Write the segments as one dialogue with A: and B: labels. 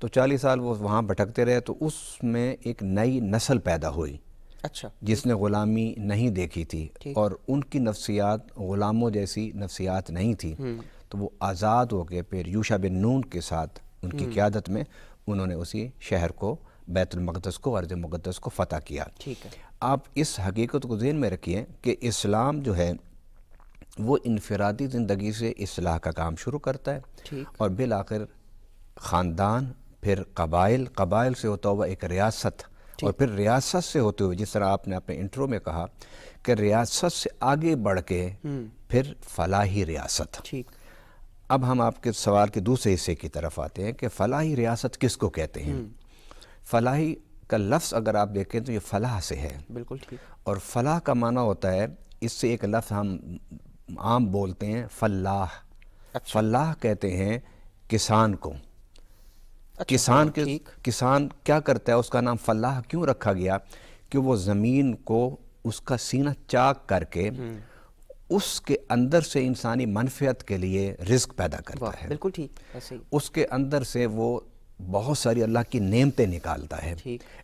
A: تو 40 سال وہ وہاں بھٹکتے رہے تو اس میں ایک نئی نسل پیدا ہوئی
B: اچھا
A: جس نے غلامی نہیں دیکھی تھی اور ان کی نفسیات غلاموں جیسی نفسیات نہیں تھی، تو وہ آزاد ہو کے پھر یوشع بن نون کے ساتھ ان کی قیادت میں انہوں نے اسی شہر کو، بیت المقدس کو، ارض مقدس کو فتح کیا۔
B: ٹھیک ہے،
A: آپ اس حقیقت کو ذہن میں رکھیے کہ اسلام جو ہے وہ انفرادی زندگی سے اصلاح کا کام شروع کرتا ہے
B: ٹھیک،
A: اور بالآخر خاندان، پھر قبائل، قبائل سے ہوتا ہوا ایک ریاست، اور پھر ریاست سے ہوتے ہوئے جس طرح آپ نے اپنے انٹرو میں کہا کہ ریاست سے آگے بڑھ کے پھر فلاحی ریاست۔
B: ٹھیک،
A: اب ہم آپ کے سوال کے دوسرے حصے کی طرف آتے ہیں کہ فلاحی ریاست کس کو کہتے ہیں؟ فلاحی کا لفظ اگر آپ دیکھیں تو یہ فلاح سے ہے،
B: بالکل ٹھیک،
A: اور فلاح کا معنی ہوتا ہے، اس سے ایک لفظ ہم عام بولتے ہیں فلاح۔ فلاح کہتے ہیں کسان کو۔ کسان کے کسان کیا کرتا ہے، اس کا نام فلاح کیوں رکھا گیا کہ وہ زمین کو اس کا سینہ چاک کر کے اس کے اندر سے انسانی منفعت کے لیے رزق پیدا کرتا ہے،
B: بالکل ٹھیک، ایسے ہی،
A: اس کے اندر سے وہ بہت ساری اللہ کی نعمتیں نکالتا ہے،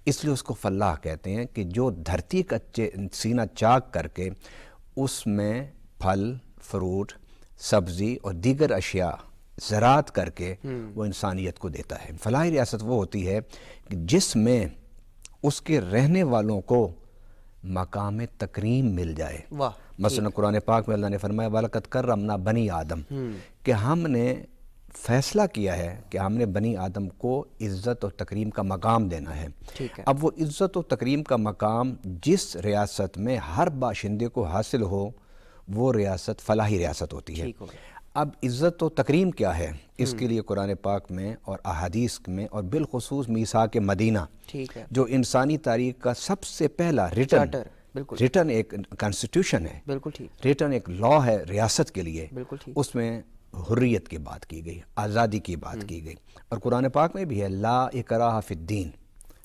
A: اس لیے اس کو فلاح کہتے ہیں کہ جو دھرتی کا سینہ چاک کر کے اس میں پھل، فروٹ، سبزی اور دیگر اشیاء زراعت کر کے وہ انسانیت کو دیتا ہے۔ فلاحی ریاست وہ ہوتی ہے کہ جس میں اس کے رہنے والوں کو مقام تکریم مل جائے۔ مثلا قرآن پاک میں اللہ نے فرمایا وَلَقَدْ كَرَّمْنَا بَنِي آدم، کہ ہم نے فیصلہ کیا ہے کہ ہم نے بنی آدم کو عزت اور تکریم کا مقام دینا ہے۔ اب وہ عزت و تکریم کا مقام جس ریاست میں ہر باشندے کو حاصل ہو وہ ریاست فلاحی ریاست ہوتی ہے۔ اب عزت و تکریم کیا ہے، اس کے لیے قرآن پاک میں اور احادیث میں اور بالخصوص میثاق مدینہ جو انسانی تاریخ کا سب سے پہلا ریٹن ایک کانسٹیٹیوشن ہے، ریٹن ایک لا ہے ریاست کے لیے، اس میں حریت کی بات کی گئی، آزادی کی بات کی گئی، اور قرآن پاک میں بھی ہے لا اکراہ فی الدین،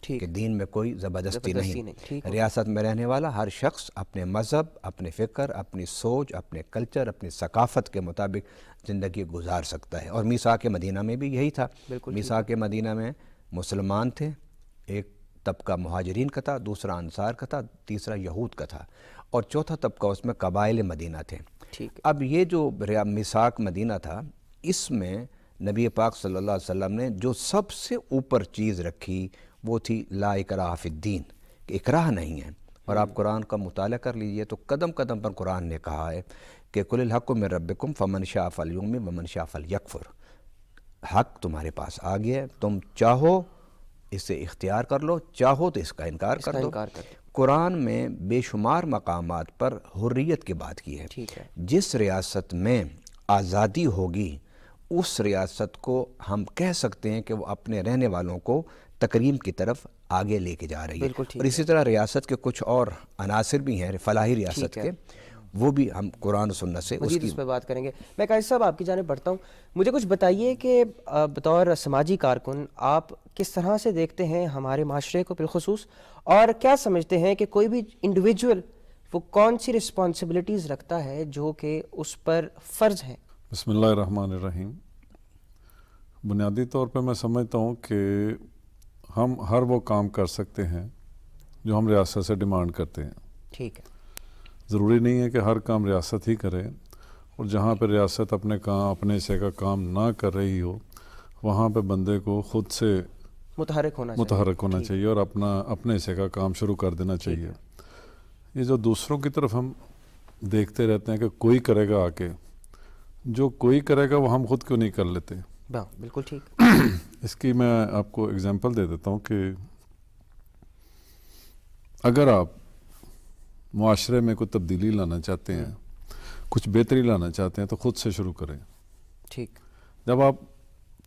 A: کہ دین میں کوئی زبردستی نہیں۔ ریاست میں رہنے والا ہر شخص اپنے مذہب، اپنے فکر، اپنی سوچ، اپنے کلچر، اپنی ثقافت کے مطابق زندگی گزار سکتا ہے، اور میثاق مدینہ میں بھی یہی تھا۔ میثاق مدینہ میں مسلمان تھے، ایک طبقہ مہاجرین کا تھا، دوسرا انصار کا تھا، تیسرا یہود کا تھا، اور چوتھا طبقہ اس میں قبائل مدینہ تھے۔ اب یہ جو میثاق مدینہ تھا، اس میں نبی پاک صلی اللہ علیہ وسلم نے جو سب سے اوپر چیز رکھی وہ تھی لا اکراہ فی الدین، کہ اکراہ نہیں ہے۔ اور آپ قرآن کا مطالعہ کر لیجئے تو قدم قدم پر قرآن نے کہا ہے کہ قُلِ الْحَقُّ مِن رَبِّكُمْ فَمَنْ شَاءَ فَلْيُؤْمِنْ وَمَنْ شَاءَ فَلْيَكْفُرْ۔ حق تمہارے پاس آ گیا ہے، تم چاہو اسے اختیار کر لو، چاہو تو اس کا انکار کر دو۔ قرآن میں بے شمار مقامات پر حریت کی بات کی ہے۔ جس ریاست میں آزادی ہوگی اس ریاست کو ہم کہہ سکتے ہیں کہ وہ اپنے رہنے والوں کو تکریم کی طرف آگے لے کے جا رہی ہے، اور اسی طرح ریاست کے کچھ اور عناصر بھی ہیں فلاحی ریاست کے، وہ بھی ہم قرآن و سنت سے
B: مزید اس پہ بات کریں گے۔ میں قائد صاحب آپ کی جانب بڑھتا ہوں، مجھے کچھ بتائیے کہ بطور سماجی کارکن آپ کس طرح سے دیکھتے ہیں ہمارے معاشرے کو بالخصوص، اور کیا سمجھتے ہیں کہ کوئی بھی انڈیویجول وہ کون سی رسپانسبلٹیز رکھتا ہے جو کہ اس پر فرض ہیں؟
C: بسم اللہ الرحمن الرحیم۔ بنیادی طور پہ میں سمجھتا ہوں کہ ہم ہر وہ کام کر سکتے ہیں جو ہم ریاست سے ڈیمانڈ کرتے ہیں۔
B: ٹھیک ہے،
C: ضروری نہیں ہے کہ ہر کام ریاست ہی کرے، اور جہاں پہ ریاست اپنے حصے کا کام نہ کر رہی ہو وہاں پہ بندے کو خود سے
B: متحرک ہونا
C: چاہیے اور اپنے حصے کا کام شروع کر دینا چاہیے۔ یہ جو دوسروں کی طرف ہم دیکھتے رہتے ہیں کہ کوئی کرے گا، آ کے جو کوئی کرے گا وہ ہم خود کیوں نہیں کر لیتے؟
B: بالکل ٹھیک۔
C: اس کی میں آپ کو اگزامپل دے دیتا ہوں کہ اگر آپ معاشرے میں کوئی تبدیلی لانا چاہتے ہیں، کچھ بہتری لانا چاہتے ہیں، تو خود سے شروع کریں۔
B: ٹھیک،
C: جب آپ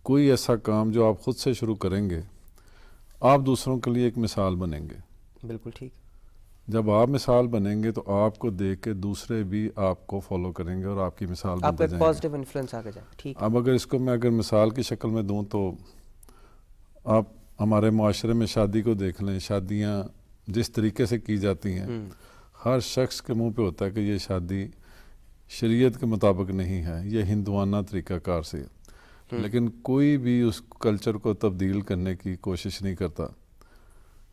C: کوئی ایسا کام جو آپ خود سے شروع کریں گے، آپ دوسروں کے لیے ایک مثال بنیں گے۔
B: بالکل ٹھیک۔
C: جب آپ مثال بنیں گے تو آپ کو دیکھ کے دوسرے بھی آپ کو فالو کریں گے اور آپ کی مثال بنتے جائیں گے،
B: آپ کا پازیٹیو انفلوئنس آگے جائے۔ ٹھیک۔
C: اب اگر اس کو میں مثال کی شکل میں دوں تو آپ ہمارے معاشرے میں شادی کو دیکھ لیں، شادیاں جس طریقے سے کی جاتی ہیں، ہر شخص کے منہ پہ ہوتا ہے کہ یہ شادی شریعت کے مطابق نہیں ہے، یہ ہندوانہ طریقہ کار سے۔ لیکن کوئی بھی اس کلچر کو تبدیل کرنے کی کوشش نہیں کرتا.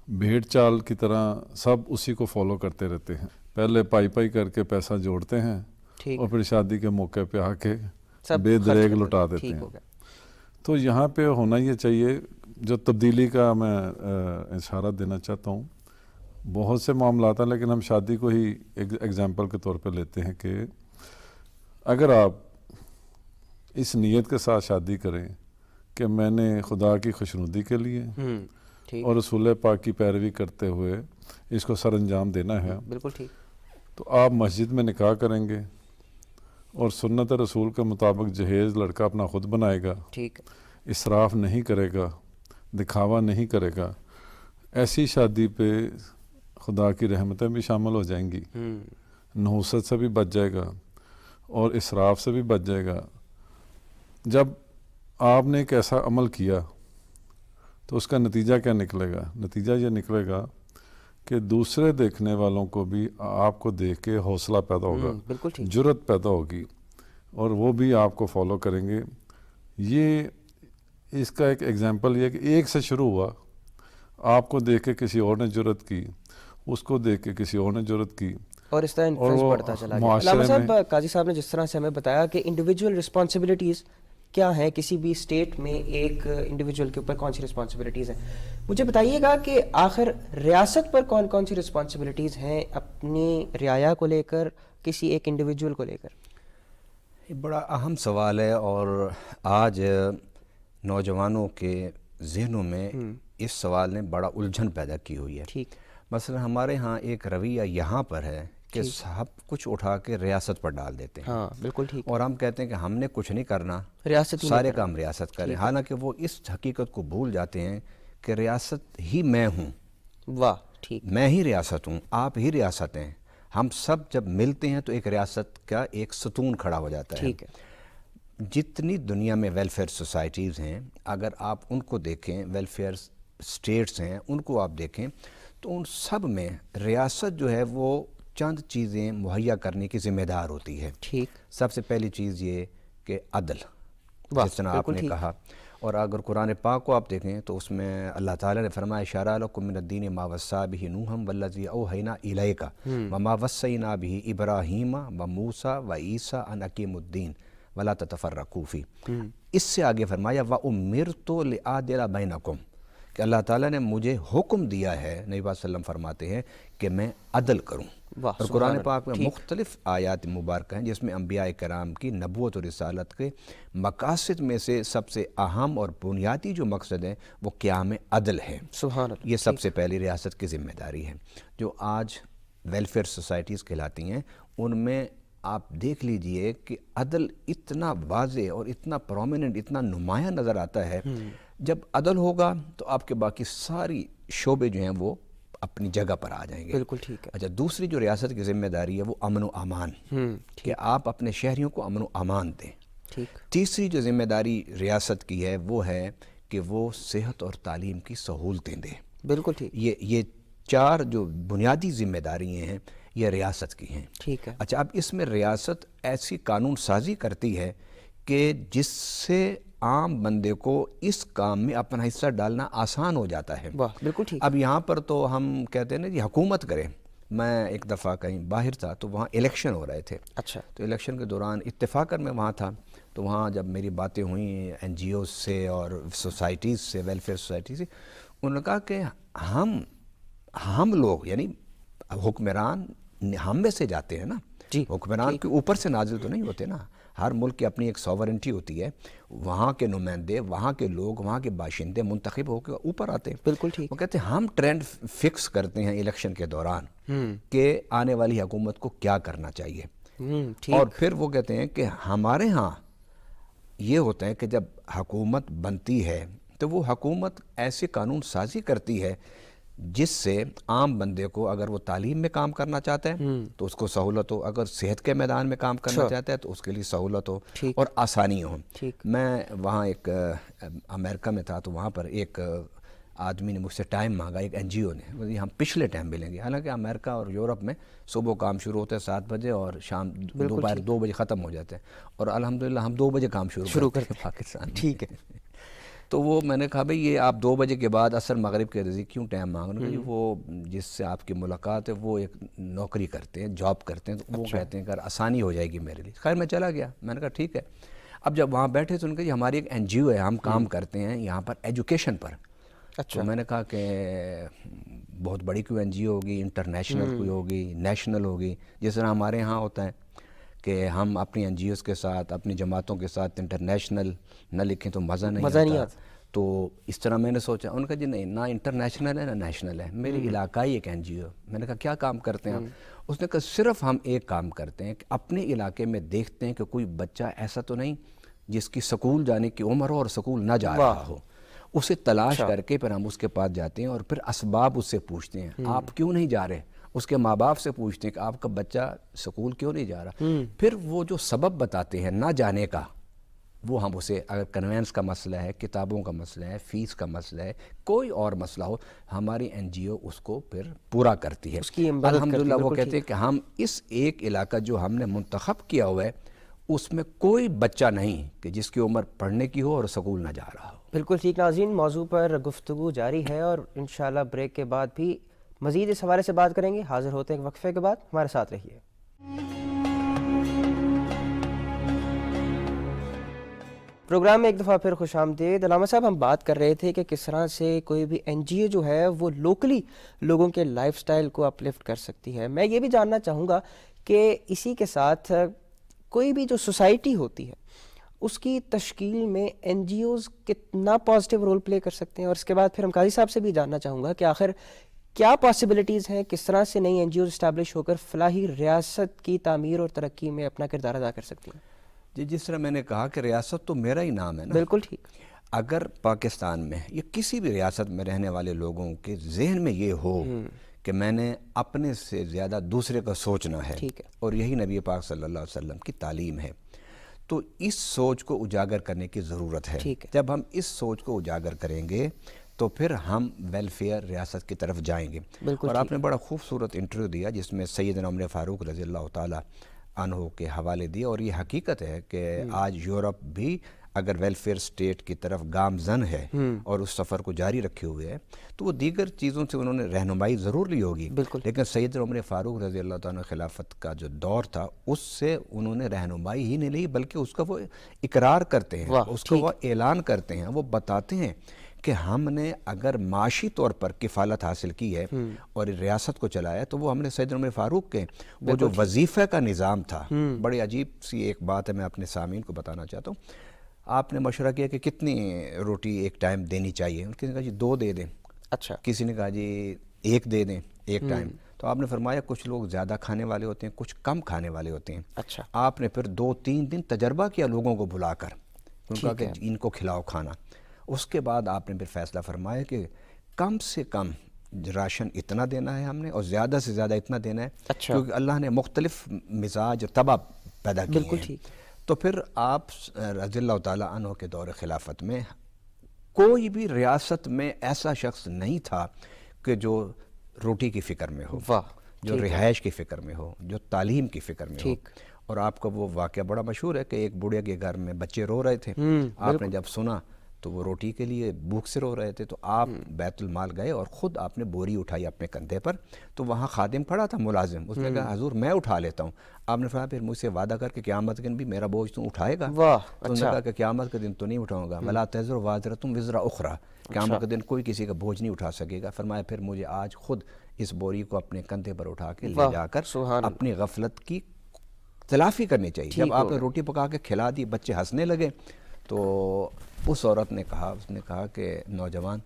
C: بھیڑ چال کی طرح سب اسی کو فالو کرتے رہتے ہیں. پہلے پائی پائی کر کے پیسہ جوڑتے ہیں اور پھر شادی کے موقع پہ آ کے بے دریغ لٹا دیتے ہیں. تو یہاں پہ ہونا یہ چاہیے, جو تبدیلی کا میں اشارہ دینا چاہتا ہوں. بہت سے معاملات ہیں, لیکن ہم شادی کو ہی ایگزامپل کے طور پہ لیتے ہیں کہ اگر آپ اس نیت کے ساتھ شادی کریں کہ میں نے خدا کی خوشنودی کے لیے اور رسول پاک کی پیروی کرتے ہوئے اس کو سر انجام دینا ہے,
B: بالکل ٹھیک,
C: تو آپ مسجد میں نکاح کریں گے اور سنت رسول کے مطابق جہیز لڑکا اپنا خود بنائے گا,
B: ٹھیک,
C: اسراف نہیں کرے گا, دکھاوا نہیں کرے گا. ایسی شادی پہ خدا کی رحمتیں بھی شامل ہو جائیں گی, نحوست سے بھی بچ جائے گا اور اسراف سے بھی بچ جائے گا. جب آپ نے ایک ایسا عمل کیا تو اس کا نتیجہ کیا نکلے گا؟ نتیجہ یہ نکلے گا کہ دوسرے دیکھنے والوں کو بھی آپ کو دیکھ کے حوصلہ پیدا ہوگا, جرأت پیدا ہوگی, اور وہ بھی آپ کو فالو کریں گے. یہ اس کا ایک ایگزامپل یہ کہ ایک سے شروع ہوا, آپ کو دیکھ کے کسی اور نے جرأت کی, اس کو دیکھ کے کسی اور نے جرأت کی,
B: اور اس طرح انفلوئنس بڑھتا چلا گیا. علامہ صاحب, قاضی صاحب نے جس طرح سے ہمیں بتایا کہ انڈیویجول رسپانسبلٹیز کیا ہیں, کسی بھی اسٹیٹ میں ایک انڈیویجول کے اوپر کون سی رسپانسبلٹیز ہیں, مجھے بتائیے گا کہ آخر ریاست پر کون کون سی رسپانسبلٹیز ہیں اپنی رعایا کو لے کر, کسی ایک انڈیویجول کو لے کر؟
A: یہ بڑا اہم سوال ہے اور آج نوجوانوں کے ذہنوں میں اس سوال نے بڑا الجھن پیدا کی ہوئی ہے.
B: ٹھیک,
A: مثلا ہمارے ہاں ایک رویہ یہاں پر ہے کہ سب کچھ اٹھا کے ریاست پر ڈال دیتے ہیں.
B: ہاں بالکل ٹھیک,
A: اور ہم کہتے ہیں کہ ہم نے کچھ نہیں کرنا,
B: ریاست
A: سارے کام ریاست کرے. حالانکہ وہ اس حقیقت کو بھول جاتے ہیں کہ ریاست ہی میں ہوں.
B: واہ, ٹھیک,
A: میں ہی ریاست ہوں, آپ ہی ریاست ہیں. ہم سب جب ملتے ہیں تو ایک ریاست کا ایک ستون کھڑا ہو جاتا ہے.
B: ٹھیک ہے.
A: جتنی دنیا میں ویلفیئر سوسائٹیز ہیں, اگر آپ ان کو دیکھیں, ویلفیئر اسٹیٹس ہیں, ان کو آپ دیکھیں تو ان سب میں ریاست جو ہے وہ چند چیزیں مہیا کرنے کی ذمہ دار ہوتی ہے.
B: ٹھیک,
A: سب سے پہلی چیز یہ کہ عدل, جس طرح آپ نے کہا. اور اگر قرآن پاک کو آپ دیکھیں تو اس میں اللہ تعالیٰ نے فرمایا شرع لکم من الدین ما وصی بہ نوحا والذی اوحینا الیک وما وصینا بہ ابراہیم وموسیٰ وعیسیٰ ان اقیموا الدین ولا تتفرقوا فیہ. اس سے آگے فرمایا وامرت لأعدل بینکم, کہ اللہ تعالیٰ نے مجھے حکم دیا ہے, نبی صلی اللہ علیہ وسلم فرماتے ہیں کہ میں عدل کروں. اور قرآن پاک میں مختلف آیات مبارکہ ہیں جس میں انبیاء کرام کی نبوت اور رسالت کے مقاصد میں سے سب سے اہم اور بنیادی جو مقصد ہے وہ قیام عدل ہے.
B: سبحان اللہ.
A: یہ سب سے پہلی ریاست کی ذمہ داری ہے. جو آج ویلفیئر سوسائٹیز کہلاتی ہیں ان میں آپ دیکھ لیجئے کہ عدل اتنا واضح اور اتنا پرومیننٹ, اتنا نمایاں نظر آتا ہے. جب عدل ہوگا تو آپ کے باقی ساری شعبے جو ہیں وہ اپنی جگہ پر آ جائیں گے.
B: بالکل ٹھیک ہے.
A: اچھا, دوسری جو ریاست کی ذمہ داری ہے وہ امن و امان, کہ آپ اپنے شہریوں کو امن و امان دیں.
B: ٹھیک.
A: تیسری جو ذمہ داری ریاست کی ہے وہ ہے کہ وہ صحت اور تعلیم کی سہولتیں دیں.
B: بالکل ٹھیک.
A: یہ چار جو بنیادی ذمہ داریاں ہیں یہ ریاست کی ہیں.
B: ٹھیک ہے.
A: اچھا, اب اس میں ریاست ایسی قانون سازی کرتی ہے کہ جس سے عام بندے کو اس کام میں اپنا حصہ ڈالنا آسان ہو جاتا ہے.
B: واہ, بالکل ٹھیک.
A: اب یہاں پر تو ہم کہتے ہیں نا کہ حکومت کرے. میں ایک دفعہ کہیں باہر تھا تو وہاں الیکشن ہو رہے تھے.
B: اچھا.
A: تو الیکشن کے دوران اتفاقاً میں وہاں تھا, تو وہاں جب میری باتیں ہوئیں این جی اوز سے اور سوسائٹیز سے, ویلفیئر سوسائٹیز سے, انہوں نے کہا کہ ہم لوگ یعنی حکمران ہم میں سے جاتے ہیں نا.
B: جی,
A: حکمران کے اوپر سے نازل تو نہیں ہوتے نا. ہر ملک کی اپنی ایک سوورنٹی ہوتی ہے. وہاں کے نمائندے, وہاں کے لوگ, وہاں کے باشندے منتخب ہو کے اوپر آتے ہیں.
B: بالکل ٹھیک.
A: وہ کہتے ہیں ہم ٹرینڈ فکس کرتے ہیں الیکشن کے دوران کہ آنے والی حکومت کو کیا کرنا چاہیے. اور پھر وہ کہتے ہیں کہ ہمارے ہاں یہ ہوتا ہے کہ جب حکومت بنتی ہے تو وہ حکومت ایسے قانون سازی کرتی ہے جس سے عام بندے کو اگر وہ تعلیم میں کام کرنا چاہتا ہے تو اس کو سہولت ہو, اگر صحت کے میدان میں کام کرنا چاہتا ہے تو اس کے لیے سہولت ہو اور آسانی ہو. میں وہاں ایک امریکہ میں تھا تو وہاں پر ایک آدمی نے مجھ سے ٹائم مانگا، ایک NGO نے، بولی ہم پچھلے ٹائم ملیں گے، حالانکہ امریکہ اور یورپ میں صبح کام شروع ہوتا ہے 7 بجے اور شام دوپہر 2 بجے ختم ہو جاتے ہیں، اور الحمدللہ ہم 2 بجے کام شروع کرتے ہیں پاکستان میں۔
B: ٹھیک ہے،
A: تو وہ میں نے کہا بھئی یہ آپ 2 بجے کے بعد عصر مغرب کے رزق کیوں ٹائم مانگ رہے ہیں؟ وہ جس سے آپ کی ملاقات ہے وہ ایک نوکری کرتے ہیں، جاب کرتے ہیں، تو وہ کہتے ہیں کہ آسانی ہو جائے گی میرے لیے۔ خیر میں چلا گیا، میں نے کہا ٹھیک ہے۔ اب جب وہاں بیٹھے تو ان کا یہ ہماری ایک NGO ہے، ہم کام کرتے ہیں یہاں پر ایجوکیشن پر۔ تو میں نے کہا کہ بہت بڑی کوئی NGO ہوگی، انٹرنیشنل کوئی ہوگی، نیشنل ہوگی، جس طرح ہمارے ہاں ہوتا ہے کہ ہم اپنی NGOs کے ساتھ، اپنی جماعتوں کے ساتھ انٹرنیشنل نہ لکھیں تو مزہ نہیں آتا۔ تو اس طرح میں نے سوچا، ان کا جی نہیں، نہ انٹرنیشنل ہے نہ نیشنل ہے، میری علاقائی ایک NGO۔ میں نے کہا کیا کام کرتے ہیں آپ؟ اس نے کہا صرف ہم ایک کام کرتے ہیں کہ اپنے علاقے میں دیکھتے ہیں کہ کوئی بچہ ایسا تو نہیں جس کی سکول جانے کی عمر ہو اور سکول نہ جا رہا ہو، اسے تلاش کر کے پھر ہم اس کے پاس جاتے ہیں اور پھر اسباب اس سے پوچھتے ہیں، آپ کیوں نہیں جا رہے؟ اس کے ماں باپ سے پوچھتے ہیں کہ آپ کا بچہ سکول کیوں نہیں جا رہا؟ پھر وہ جو سبب بتاتے ہیں نہ جانے کا، وہ ہم اسے، اگر کنوینس کا مسئلہ ہے، کتابوں کا مسئلہ ہے، فیس کا مسئلہ ہے، کوئی اور مسئلہ ہو، ہماری NGO اس کو پھر پورا کرتی ہے۔ الحمدللہ وہ کہتے ہیں کہ ہم اس ایک علاقہ جو ہم نے منتخب کیا ہوا ہے اس میں کوئی بچہ نہیں کہ جس کی عمر پڑھنے کی ہو اور سکول نہ جا رہا ہو۔
B: بالکل ٹھیک ناظرین، موضوع پر گفتگو جاری ہے اور انشاءاللہ بریک کے بعد بھی مزید اس حوالے سے بات کریں گے۔ حاضر ہوتے ہیں ایک وقفے کے بعد، ہمارے ساتھ رہیے۔ پروگرام میں ایک دفعہ پھر خوش آمدید۔ علامہ صاحب، ہم بات کر رہے تھے کہ کس طرح سے کوئی بھی NGO جو ہے وہ لوکلی لوگوں کے لائف سٹائل کو اپلفٹ کر سکتی ہے۔ میں یہ بھی جاننا چاہوں گا کہ اسی کے ساتھ کوئی بھی جو سوسائٹی ہوتی ہے اس کی تشکیل میں NGOs کتنا پازیٹیو رول پلے کر سکتے ہیں، اور اس کے بعد پھر ہم قاضی صاحب سے بھی جاننا چاہوں گا کہ آخر کیا پاسبلٹیز ہیں، کس طرح سے نئی NGOs اسٹیبلش ہو کر فلاحی ریاست کی تعمیر اور ترقی میں اپنا کردار ادا کر سکتی ہیں؟
A: جی، جس طرح میں نے کہا کہ ریاست تو میرا ہی نام ہے نا۔
B: بالکل ٹھیک۔
A: اگر پاکستان میں یا کسی بھی ریاست میں رہنے والے لوگوں کے ذہن میں یہ ہو کہ میں نے اپنے سے زیادہ دوسرے کا سوچنا ہے، اور یہی نبی پاک صلی اللہ علیہ وسلم کی تعلیم ہے، تو اس سوچ کو اجاگر کرنے کی ضرورت ہے۔ جب ہم اس سوچ کو اجاگر کریں گے تو پھر ہم ویلفیئر ریاست کی طرف جائیں گے۔ اور آپ نے بڑا خوبصورت انٹرویو دیا جس میں سیدنا عمر فاروق رضی اللہ تعالیٰ عنہ کے حوالے دیے، اور یہ حقیقت ہے کہ آج یورپ بھی اگر ویلفیئر سٹیٹ کی طرف گامزن ہے اور اس سفر کو جاری رکھے ہوئے ہے، تو وہ دیگر چیزوں سے انہوں نے رہنمائی ضرور لی ہوگی، لیکن سیدنا عمر فاروق رضی اللہ تعالیٰ خلافت کا جو دور تھا اس سے انہوں نے رہنمائی ہی نہیں لی، بلکہ اس کا وہ اقرار کرتے ہیں، اس کا وہ اعلان کرتے ہیں، وہ بتاتے ہیں کہ ہم نے اگر معاشی طور پر کفالت حاصل کی ہے اور ریاست کو چلایا تو وہ ہم نے سیدنا عمر فاروق کے وہ جو وظیفہ کا نظام تھا، بڑی عجیب سی ایک بات ہے، میں اپنے سامعین کو بتانا چاہتا ہوں۔ آپ نے مشورہ کیا کہ کتنی روٹی ایک ٹائم دینی چاہیے، کسی نے کہا جی 2 دے دیں، اچھا، کسی نے کہا جی 1 دے دیں ایک ٹائم، تو آپ نے فرمایا کچھ لوگ زیادہ کھانے والے ہوتے ہیں، کچھ کم کھانے والے ہوتے ہیں۔ اچھا، آپ نے پھر 2-3 دن تجربہ کیا لوگوں کو بلا کر، ان کا کہ ان کو کھلاؤ کھانا۔ اس کے بعد آپ نے پھر فیصلہ فرمایا کہ کم سے کم راشن اتنا دینا ہے ہم نے، اور زیادہ سے زیادہ اتنا دینا ہے، کیونکہ اللہ نے مختلف مزاج اور طبع پیدا کیے ہیں۔ تو پھر آپ رضی اللہ تعالیٰ عنہ کے دور خلافت میں کوئی بھی ریاست میں ایسا شخص نہیں تھا کہ جو روٹی کی فکر میں ہو، جو رہائش کی فکر میں ہو، جو تعلیم کی فکر میں ہو۔ اور آپ کا وہ واقعہ بڑا مشہور ہے کہ ایک بوڑھے کے گھر میں بچے رو رہے تھے، آپ نے جب سنا تو وہ روٹی کے لیے بھوک سے رو رہے تھے، تو آپ بیت المال گئے اور خود آپ نے بوری اٹھائی اپنے کندھے پر، تو وہاں خادم کھڑا تھا ملازم، اس نے کہا حضور میں اٹھا لیتا ہوں۔ آپ نے فرمایا پھر مجھ سے وعدہ کر کے قیامت کے دن بھی میرا بوجھ تم اٹھائے گا؟ تو انہوں نے کہا کہ قیامت کے دن تو نہیں اٹھاؤں گا، وَلَا تَزِرُ وَازِرَةٌ وِزْرَ أُخْرَىٰ، قیامت کے دن کوئی کسی کا بوجھ نہیں اٹھا سکے گا۔ فرمایا پھر مجھے آج خود اس بوری کو اپنے کندھے پر اٹھا کے لے جا کر اپنی غفلت کی تلافی کرنی چاہیے۔ جب آپ نے روٹی پکا کے کھلا دی، بچے ہنسنے لگے، تو اس عورت نے کہا، اس نے کہا کہ نوجوان،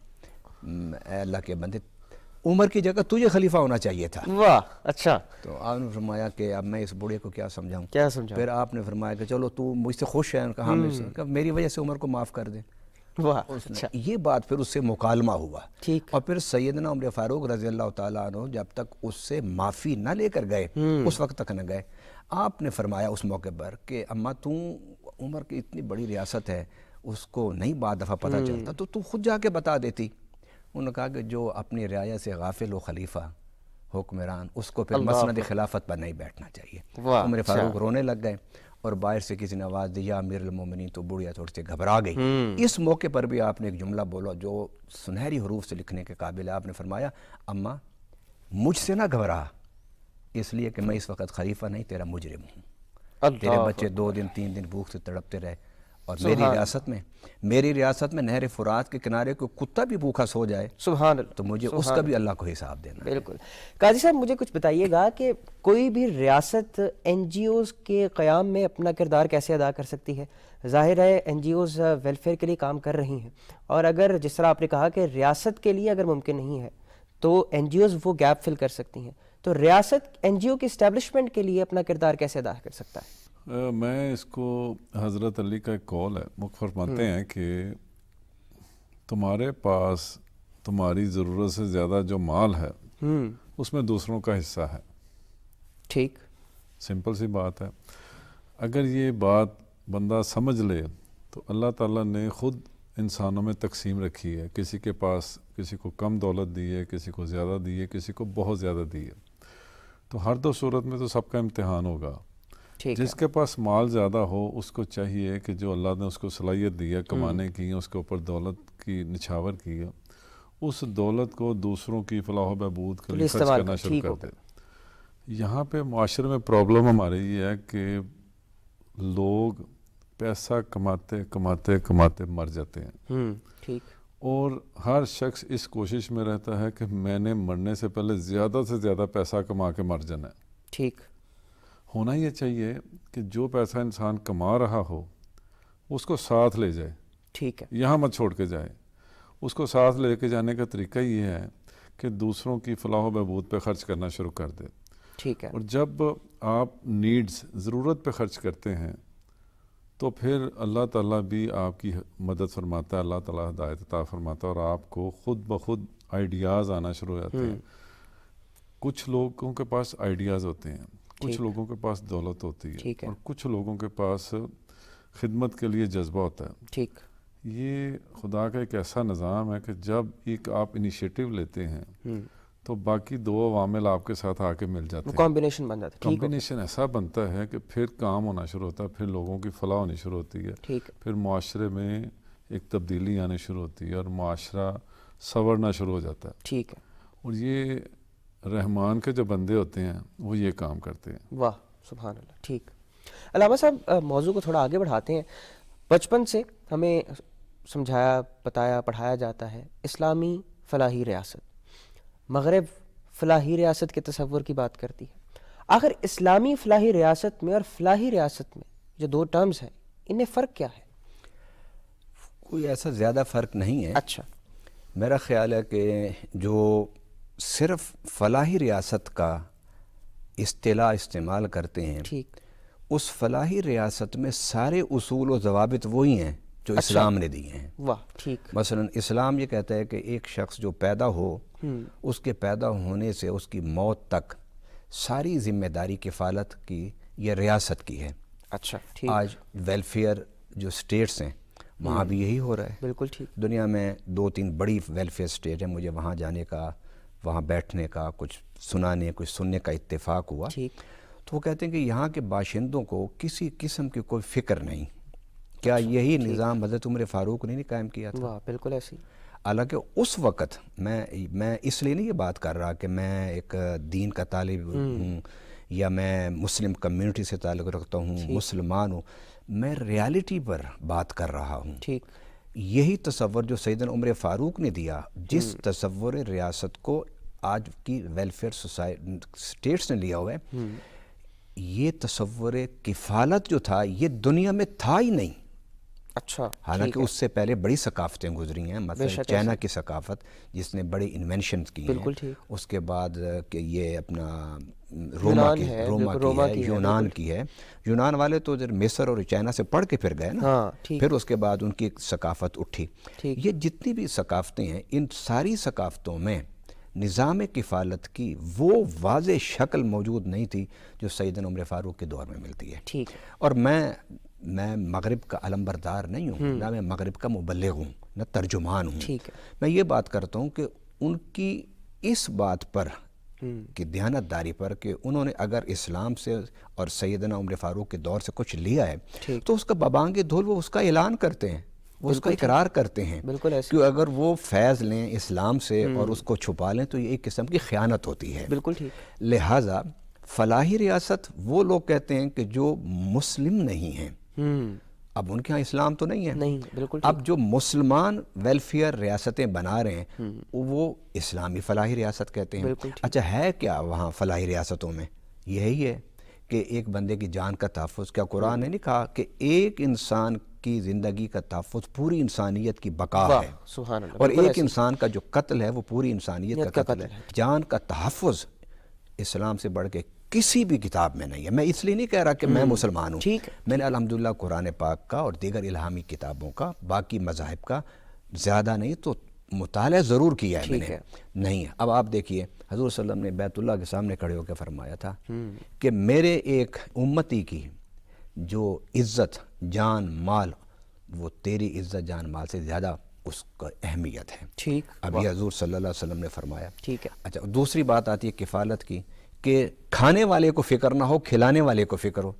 A: اے اللہ کے بندے، عمر کی جگہ تجھے خلیفہ ہونا چاہیے تھا۔ واہ، اچھا۔ تو آپ نے فرمایا کہ اب میں اس بوڑھے کو کیا سمجھاؤں؟ پھر آپ نے فرمایا کہ چلو تو مجھ سے خوش ہے، کہا میری وجہ سے عمر کو معاف کر دیں۔ یہ بات پھر اس سے مکالمہ ہوا، اور پھر سیدنا عمر فاروق رضی اللہ تعالیٰ عنہ جب تک اس سے معافی نہ لے کر گئے، اس وقت تک نہ گئے۔ آپ نے فرمایا اس موقع پر کہ اماں تو عمر کی اتنی بڑی ریاست ہے، اس کو نہیں بعد دفعہ پتہ چلتا تو تو خود جا کے بتا دیتی۔ انہوں نے کہا کہ جو اپنی رعایا سے غافل و خلیفہ حکمران اس کو پھر مسند خلافت پر نہیں بیٹھنا چاہیے۔ عمر فاروق رونے لگ گئے اور باہر سے کسی نے آواز دی یا امیر المومنین، تو بڑھیا تھوڑی سی گھبرا گئی۔ اس موقع پر بھی آپ نے ایک جملہ بولا جو سنہری حروف سے لکھنے کے قابل ہے۔ آپ نے فرمایا اماں مجھ سے نہ گھبرا، اس لیے کہ میں اس وقت خلیفہ نہیں، تیرا مجرم ہوں۔ تیرے بچے 2 دن 3 دن بھوک سے تڑپتے رہے، اور میری ریاست میں نہر فرات کے کنارے کوئی کتا بھی بھوکا سو جائے
B: سبحان اللہ،
A: تو مجھے اس کا بھی اللہ کو حساب دینا۔
B: بالکل۔ قاضی صاحب مجھے کچھ بتائیے گا کہ کوئی بھی ریاست این جی اوز کے قیام میں اپنا کردار کیسے ادا کر سکتی ہے؟ ظاہر ہے این جی اوز ویلفیئر کے لیے کام کر رہی ہیں، اور اگر جس طرح آپ نے کہا کہ ریاست کے لیے اگر ممکن نہیں ہے تو این جی اوز وہ گیپ فل کر سکتی ہیں، تو ریاست این جی او کی اسٹیبلشمنٹ کے لیے اپنا کردار کیسے ادا کر سکتا ہے؟
C: میں اس کو حضرت علی کا ایک قول ہے، وہ فرماتے ہیں کہ تمہارے پاس تمہاری ضرورت سے زیادہ جو مال ہے اس میں دوسروں کا حصہ ہے۔
B: ٹھیک،
C: سمپل سی بات ہے۔ اگر یہ بات بندہ سمجھ لے تو اللہ تعالیٰ نے خود انسانوں میں تقسیم رکھی ہے، کسی کے پاس کسی کو کم دولت دی ہے، کسی کو زیادہ دی ہے، کسی کو بہت زیادہ دی ہے، تو ہر دو صورت میں تو سب کا امتحان ہوگا۔ جس کے پاس مال زیادہ ہو اس کو چاہیے کہ جو اللہ نے اس کو صلاحیت دی ہے کمانے کی، اس کے اوپر دولت کی نچھاور کی ہے، اس دولت کو دوسروں کی فلاح و بہبود کے لیے خرچ کرنا شروع کر دے۔ یہاں پہ معاشرے میں پرابلم ہمارے یہ ہے کہ لوگ پیسہ کماتے کماتے کماتے مر جاتے ہیں، اور ہر شخص اس کوشش میں رہتا ہے کہ میں نے مرنے سے پہلے زیادہ سے زیادہ پیسہ کما کے مر جانا ہے۔
B: ٹھیک،
C: ہونا یہ چاہیے کہ جو پیسہ انسان کما رہا ہو اس کو ساتھ لے جائے،
B: ٹھیک ہے،
C: یہاں مت چھوڑ کے جائے۔ اس کو ساتھ لے کے جانے کا طریقہ یہ ہے کہ دوسروں کی فلاح و بہبود پہ خرچ کرنا شروع کر دے۔
B: ٹھیک ہے،
C: اور جب آپ نیڈز ضرورت پہ خرچ کرتے ہیں تو پھر اللہ تعالیٰ بھی آپ کی مدد فرماتا ہے، اللہ تعالیٰ ہدایت عطا فرماتا ہے، اور آپ کو خود بخود آئیڈیاز آنا شروع ہو جاتے ہیں۔ کچھ لوگوں کے پاس آئیڈیاز ہوتے ہیں، کچھ لوگوں کے پاس دولت ہوتی ہے، اور کچھ لوگوں کے پاس خدمت کے لیے جذبہ ہوتا ہے۔
B: ٹھیک،
C: یہ خدا کا ایک ایسا نظام ہے کہ جب ایک آپ انیشیٹو لیتے ہیں تو باقی 2 عوامل آپ کے ساتھ آ کے مل جاتے ہیں،
B: کمبینیشن بن جاتا ہے۔
C: کمبینیشن ایسا بنتا ہے کہ پھر کام ہونا شروع ہوتا ہے، پھر لوگوں کی فلاح ہونی شروع ہوتی ہے، پھر معاشرے میں ایک تبدیلی آنی شروع ہوتی ہے، اور معاشرہ سنورنا شروع ہو جاتا ہے۔
B: ٹھیک ہے،
C: اور یہ رحمان کے جو بندے ہوتے ہیں وہ یہ کام کرتے ہیں۔
B: واہ سبحان اللہ۔ ٹھیک، علامہ صاحب موضوع کو تھوڑا آگے بڑھاتے ہیں۔ بچپن سے ہمیں سمجھایا، بتایا، پڑھایا جاتا ہے اسلامی فلاحی ریاست، مغرب فلاحی ریاست کے تصور کی بات کرتی ہے۔ آخر اسلامی فلاحی ریاست میں اور فلاحی ریاست میں جو 2 ٹرمز ہیں، ان میں فرق کیا ہے؟
A: کوئی ایسا زیادہ فرق نہیں ہے۔
B: اچھا،
A: میرا خیال ہے کہ جو صرف فلاحی ریاست کا اصطلاح استعمال کرتے ہیں،
B: ٹھیک،
A: اس فلاحی ریاست میں سارے اصول و ضوابط وہی ہیں جو اسلام نے دیے ہیں۔
B: واہ، ٹھیک،
A: مثلا اسلام یہ کہتا ہے کہ ایک شخص جو پیدا ہو، اس کے پیدا ہونے سے اس کی موت تک ساری ذمہ داری کفالت کی یہ ریاست کی ہے۔
B: اچھا، ٹھیک،
A: آج ویلفیئر جو سٹیٹس ہیں وہاں بھی یہی ہو رہا ہے۔
B: بالکل ٹھیک،
A: دنیا میں 2-3 بڑی ویلفیئر سٹیٹ ہیں، مجھے وہاں جانے کا، وہاں بیٹھنے کا، کچھ سننے کا اتفاق ہوا۔
B: ٹھیک،
A: تو وہ کہتے ہیں کہ یہاں کے باشندوں کو کسی قسم کی کوئی فکر نہیں۔ کیا یہی نظام حضرت عمر فاروق نے قائم کیا تھا؟
B: واہ، بالکل ایسی۔
A: حالانکہ اس وقت میں اس لیے نہیں یہ بات کر رہا کہ میں ایک دین کا طالب ہوں یا میں مسلم کمیونٹی سے تعلق رکھتا ہوں، مسلمان ہوں، میں ریالٹی پر بات کر رہا ہوں۔
B: ٹھیک،
A: یہی تصور جو سیدنا عمر فاروق نے دیا، جس تصور ریاست کو آج کی ویلفیئر سٹیٹس نے لیا ہوا ہے، یہ تصور کفالت جو تھا یہ دنیا میں تھا ہی نہیں۔
B: اچھا،
A: حالانکہ اس سے پہلے بڑی ثقافتیں گزری ہیں، مثلا چائنا کی ثقافت جس نے بڑے انوینشنز کی ہیں، اس کے بعد کہ یہ اپنا روما کی ہے، یونان کی ہے۔ یونان والے تو مصر اور چائنا سے پڑھ کے پھر گئے نا، پھر اس کے بعد ان کی ثقافت اٹھی۔ یہ جتنی بھی ثقافتیں ہیں، ان ساری ثقافتوں میں نظام کفالت کی وہ واضح شکل موجود نہیں تھی جو سیدنا عمر فاروق کے دور میں ملتی ہے۔ اور میں مغرب کا علمبردار نہیں ہوں، نہ میں مغرب کا مبلغ ہوں، نہ ترجمان ہوں.
B: ٹھیک ہے.
A: میں یہ بات کرتا ہوں کہ ان کی اس بات پر کہ دیانتداری پر کہ انہوں نے اگر اسلام سے اور سیدنا عمر فاروق کے دور سے کچھ لیا ہے تو اس کا ببانگ دھول وہ اس کا اعلان کرتے ہیں, وہ اس کا اقرار کرتے ہیں.
B: بالکل ایسے
A: کہ اگر وہ فیض لیں اسلام سے اور اس کو چھپا لیں تو یہ ایک قسم کی خیانت ہوتی ہے.
B: بالکل ٹھیک.
A: لہٰذا فلاحی ریاست وہ لوگ کہتے ہیں کہ جو مسلم نہیں ہیں. اب ان کے ہاں اسلام تو نہیں ہے.
B: نہیں, بالکل.
A: اب جو مسلمان ویلفیئر ریاستیں بنا رہے ہیں وہ اسلامی فلاحی ریاست کہتے ہیں. اچھا ہے کیا وہاں فلاحی ریاستوں میں؟ یہی ہے کہ ایک بندے کی جان کا تحفظ. کیا قرآن نے نہیں کہا کہ ایک انسان کی زندگی کا تحفظ پوری انسانیت کی بقا ہے,
B: سبحان اللہ,
A: اور ایک انسان کا جو قتل ہے وہ پوری انسانیت کا قتل ہے. جان کا تحفظ اسلام سے بڑھ کے کسی بھی کتاب میں نہیں ہے. میں اس لیے نہیں کہہ رہا کہ میں مسلمان ہوں, میں نے الحمدللہ قرآن پاک کا اور دیگر الہامی کتابوں کا, باقی مذاہب کا زیادہ نہیں تو مطالعہ ضرور کیا ہے میں نے. نہیں ہے. اب آپ دیکھیے حضور صلی اللہ علیہ وسلم نے بیت اللہ کے سامنے کھڑے ہو کے فرمایا تھا کہ میرے ایک امتی کی جو عزت جان مال وہ تیری عزت جان مال سے زیادہ اس کا اہمیت ہے.
B: ٹھیک.
A: ابھی حضور صلی اللہ علیہ وسلم نے فرمایا.
B: ٹھیک ہے.
A: اچھا دوسری بات آتی ہے کفالت کی کہ کھانے والے کو فکر نہ ہو, کھلانے والے کو فکر ہو.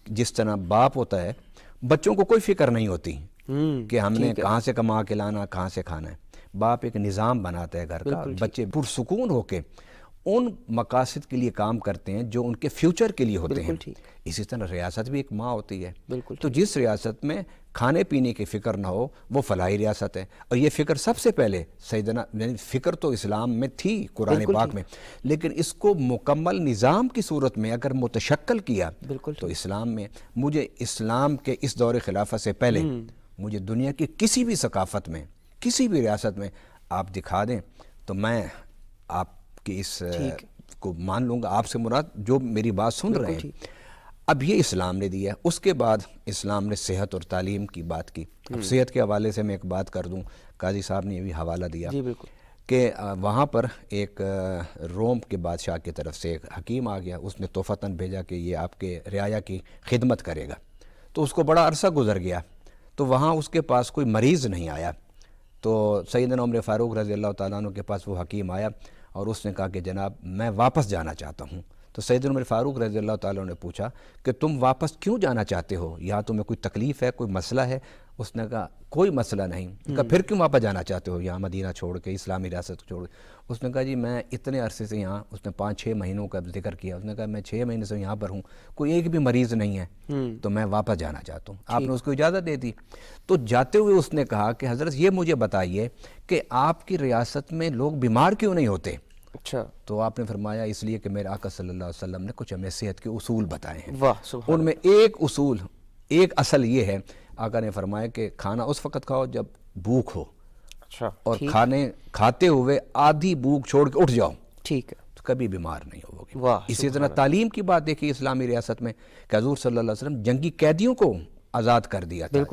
A: جس طرح باپ ہوتا ہے بچوں کو کوئی فکر نہیں ہوتی کہ ہم نے کہاں سے کما کے لانا, کہاں سے کھانا ہے. باپ ایک نظام بناتا ہے گھر کا, بچے پرسکون ہو کے ان مقاصد کے لیے کام کرتے ہیں جو ان کے فیوچر کے لیے ہوتے ہیں. اسی طرح ریاست بھی ایک ماں ہوتی ہے. تو جس ریاست میں کھانے پینے کی فکر نہ ہو وہ فلاحی ریاست ہے. اور یہ فکر سب سے پہلے سیدنا, یعنی فکر تو اسلام میں تھی قرآن پاک میں, لیکن اس کو مکمل نظام کی صورت میں اگر متشکل کیا تو اسلام میں. مجھے اسلام کے اس دور خلافت سے پہلے مجھے دنیا کی کسی بھی ثقافت میں کسی بھی ریاست میں آپ دکھا دیں تو میں آپ کی اس کو مان لوں گا. آپ سے مراد جو میری بات سن رہے ہیں. اب یہ اسلام نے دیا ہے. اس کے بعد اسلام نے صحت اور تعلیم کی بات کی. اب صحت کے حوالے سے میں ایک بات کر دوں, قاضی صاحب نے یہ بھی حوالہ دیا کہ وہاں پر ایک روم کے بادشاہ کی طرف سے ایک حکیم آ گیا, اس نے تحفتاً بھیجا کہ یہ آپ کے رعایا کی خدمت کرے گا. تو اس کو بڑا عرصہ گزر گیا تو وہاں اس کے پاس کوئی مریض نہیں آیا. تو سیدنا عمر فاروق رضی اللہ تعالیٰ عنہ کے پاس وہ حکیم آیا اور اس نے کہا کہ جناب میں واپس جانا چاہتا ہوں. تو سیدنا عمر فاروق رضی اللہ تعالیٰ عنہ نے پوچھا کہ تم واپس کیوں جانا چاہتے ہو, یا تمہیں کوئی تکلیف ہے, کوئی مسئلہ ہے؟ اس نے کہا کوئی مسئلہ نہیں. کہا پھر کیوں واپس جانا چاہتے ہو یہاں مدینہ چھوڑ کے, اسلامی ریاست کو چھوڑ کے؟ اس نے کہا جی میں اتنے عرصے سے یہاں, اس نے 5-6 مہینوں کا ذکر کیا, اس نے کہا میں 6 مہینے سے یہاں پر ہوں, کوئی ایک بھی مریض نہیں ہے, تو میں واپس جانا چاہتا ہوں. آپ نے اس کو اجازت دے دی. تو جاتے ہوئے اس نے کہا کہ حضرت یہ مجھے بتائیے کہ آپ کی ریاست میں لوگ بیمار کیوں نہیں ہوتے؟
B: اچھا.
A: تو آپ نے فرمایا اس لیے کہ میرے آقا صلی اللہ علیہ وسلم نے کچھ ہمیں صحت کے اصول بتائے ہیں. ان میں ایک اصل یہ ہے, آقا نے فرمایا کہ کھانا اس وقت کھاؤ جب بھوک ہو, اور کھاتے ہوئے آدھی بھوک چھوڑ کے اٹھ جاؤ, ٹھیک ہے, تو کبھی بیمار نہیں ہوگے. اسی طرح تعلیم کی بات دیکھیے اسلامی ریاست میں کہ حضور صلی اللہ علیہ وسلم جنگی قیدیوں کو آزاد کر دیا تھا.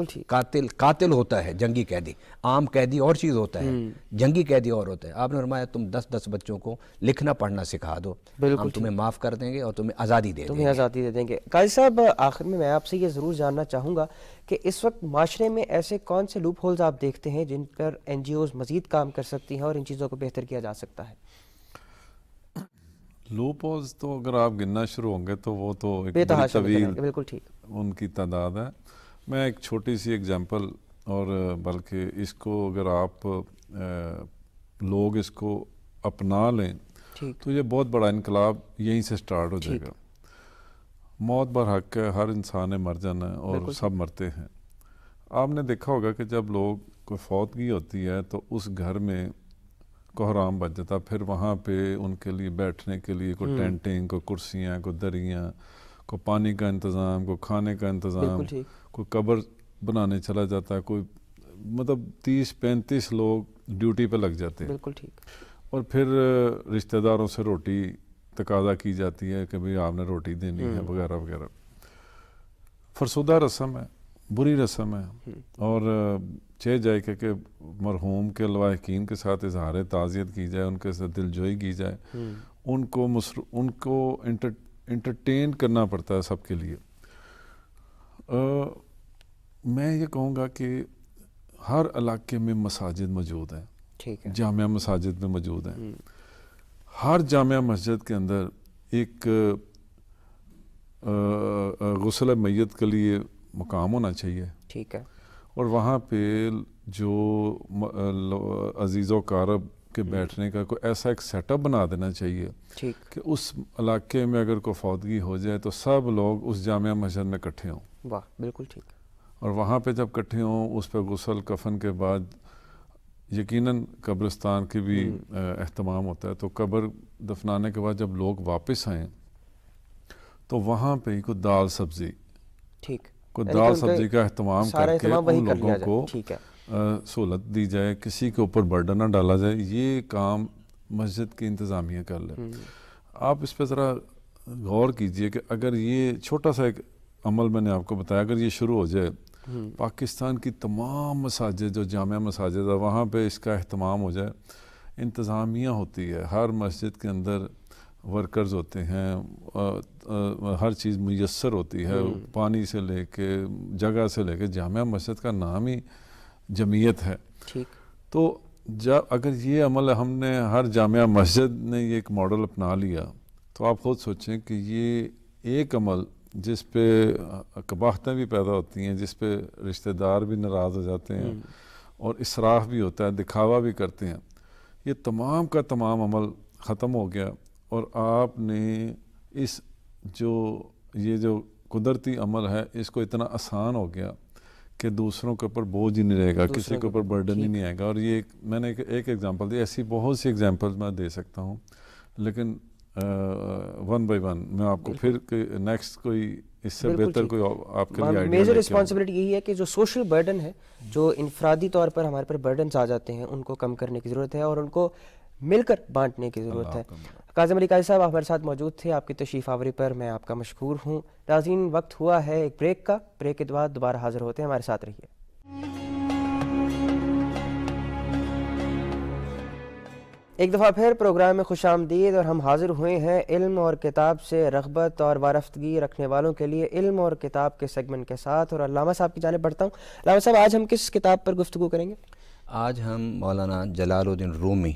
A: قاتل ہوتا ہے جنگی قیدی, عام قیدی اور چیز ہوتا ہے, جنگی قیدی اور ہوتا ہے. آپ نے فرمایا تم 10 بچوں کو لکھنا پڑھنا سکھا دو, ہم تمہیں معاف کر دیں گے اور تمہیں آزادی دے دیں گے.
B: قاضی صاحب آخر میں آپ سے یہ ضرور جاننا چاہوں گا کہ اس وقت معاشرے میں ایسے کون سے لوپ ہولز آپ دیکھتے ہیں جن پر NGOs مزید کام کر سکتی ہیں اور ان چیزوں کو بہتر کیا جا سکتا ہے؟
C: لوپ ہولز تو اگر آپ گننا شروع ہوں گے تو وہ تو ایک بڑی طویل ان کی تعداد ہے. میں ایک چھوٹی سی اگزامپل, اور بلکہ اس کو اگر آپ لوگ اس کو اپنا لیں تو یہ بہت بڑا انقلاب یہیں سے سٹارٹ ہو جائے گا. موت برحق ہے, ہر انسان نے مر جانا ہے اور سب مرتے ہیں. آپ نے دیکھا ہوگا کہ جب لوگ کوئی فوتگی ہوتی ہے تو اس گھر میں کوحرام بچ جاتا, پھر وہاں پہ ان کے لیے بیٹھنے کے لیے کوئی ٹینٹنگ, کوئی کرسیاں, کوئی دریاں, کوئی پانی کا انتظام, کوئی کھانے کا انتظام, کوئی قبر بنانے چلا جاتا ہے, کوئی مطلب 30-35 لوگ ڈیوٹی پہ لگ جاتے ہیں. اور پھر رشتہ داروں سے روٹی تقاضا کی جاتی ہے کہ بھئی آپ نے روٹی دینی ہے وغیرہ وغیرہ. فرسودہ رسم ہے, بری رسم ہے, اور چاہے جائے کہ مرحوم کے لواحقین کے ساتھ اظہار تعزیت کی جائے, ان کے ساتھ دلجوئی کی جائے, ان کو انٹرٹین کرنا پڑتا ہے سب کے لیے. میں یہ کہوں گا کہ ہر علاقے میں مساجد موجود ہیں,
B: ٹھیک ہے,
C: جامعہ مساجد میں موجود ہیں. ہر جامعہ مسجد کے اندر ایک غسل میت کے لیے مقام ہونا چاہیے,
B: ٹھیک ہے,
C: اور وہاں پہ جو عزیز و اقارب کے بیٹھنے کا کوئی ایسا ایک سیٹ اپ بنا دینا چاہیے
B: ٹھیک,
C: کہ اس علاقے میں اگر کوئی فوتگی ہو جائے تو سب لوگ اس جامعہ مسجد میں اکٹھے ہوں,
B: واہ بالکل ٹھیک,
C: اور وہاں پہ جب اکٹھے ہوں اس پہ غسل کفن کے بعد یقیناً قبرستان کی بھی اہتمام ہوتا ہے. تو قبر دفنانے کے بعد جب لوگ واپس آئیں تو وہاں پہ کوئی دال سبزی,
B: ٹھیک,
C: کوئی دال سبزی کا اہتمام کر کے ان لوگوں کو
B: ٹھیک ہے,
C: سہولت دی جائے, کسی کے اوپر برڈن نہ ڈالا جائے. یہ کام مسجد کی انتظامیہ کر لے. آپ اس پہ ذرا غور کیجئے کہ اگر یہ چھوٹا سا ایک عمل میں نے آپ کو بتایا, اگر یہ شروع ہو جائے پاکستان کی تمام مساجد جو جامعہ مساجد ہے وہاں پہ اس کا اہتمام ہو جائے. انتظامیہ ہوتی ہے, ہر مسجد کے اندر ورکرز ہوتے ہیں, ہر چیز میسر ہوتی ہے, پانی سے لے کے جگہ سے لے کے. جامعہ مسجد کا نام ہی جمعیت ہے.
B: ٹھیک,
C: تو اگر یہ عمل ہم نے ہر جامعہ مسجد نے یہ ایک ماڈل اپنا لیا تو آپ خود سوچیں کہ یہ ایک عمل جس پہ قباحتیں بھی پیدا ہوتی ہیں, جس پہ رشتہ دار بھی ناراض ہو جاتے ہیں اور اسراف بھی ہوتا ہے, دکھاوا بھی کرتے ہیں, یہ تمام کا تمام عمل ختم ہو گیا. اور آپ نے یہ جو قدرتی عمل ہے اس کو اتنا آسان ہو گیا کہ دوسروں کے اوپر بوجھ ہی نہیں رہے گا, کسی کے اوپر برڈن ہی نہیں آئے گا. اور یہ میں نے ایک ایگزامپل دی, ایسی بہت سی ایگزامپل میں دے سکتا ہوں, لیکن ون بائی ون میں آپ کو پھر نیکسٹ کوئی اس سے بہتر کوئی آپ کے لیے آئیڈیا.
B: میجر رسپانسبلٹی یہی ہے کہ جو سوشل برڈن ہے, جو انفرادی طور پر ہمارے پر برڈنز آ جاتے ہیں, ان کو کم کرنے کی ضرورت ہے اور ان کو مل کر بانٹنے کی ضرورت ہے. کاظم علی قاضی صاحب ہمارے ساتھ موجود تھے, آپ کی تشریف آوری پر میں آپ کا مشکور ہوں. ناظرین وقت ہوا ہے ایک بریک کا, بریک کے بعد دوبارہ حاضر ہوتے ہیں, ہمارے ساتھ رہیے. ایک دفعہ پھر پروگرام میں خوش آمدید, اور ہم حاضر ہوئے ہیں علم اور کتاب سے رغبت اور وارفتگی رکھنے والوں کے لیے علم اور کتاب کے سیگمنٹ کے ساتھ. اور علامہ صاحب کی جانب بڑھتا ہوں. علامہ صاحب آج ہم کس کتاب پر گفتگو کریں گے؟
A: آج ہم مولانا جلال الدین رومی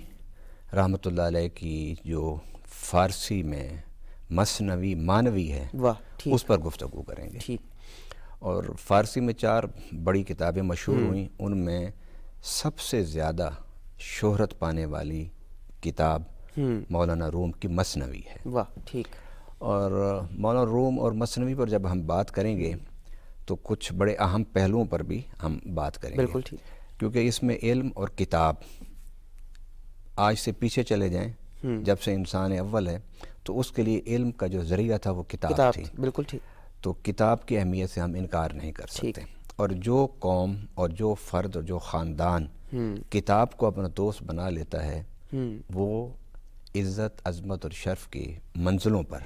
A: رحمۃ اللہ علیہ کی جو فارسی میں مثنوی مانوی ہے اس پر گفتگو کریں گے.
B: ٹھیک.
A: اور فارسی میں 4 بڑی کتابیں مشہور ہوئیں, ان میں سب سے زیادہ شہرت پانے والی کتاب مولانا روم کی مثنوی ہے.
B: واہ, ٹھیک.
A: اور مولانا روم اور مثنوی پر جب ہم بات کریں گے تو کچھ بڑے اہم پہلوؤں پر بھی ہم بات کریں گے.
B: بالکل ٹھیک.
A: کیونکہ اس میں علم اور کتاب, آج سے پیچھے چلے جائیں جب سے انسان اول ہے تو اس کے لیے علم کا جو ذریعہ تھا وہ کتاب تھی.
B: بالکل ٹھیک.
A: تو کتاب کی اہمیت سے ہم انکار نہیں کر سکتے. اور جو قوم اور جو فرد اور جو خاندان کتاب کو اپنا دوست بنا لیتا ہے وہ عزت, عظمت اور شرف کی منزلوں پر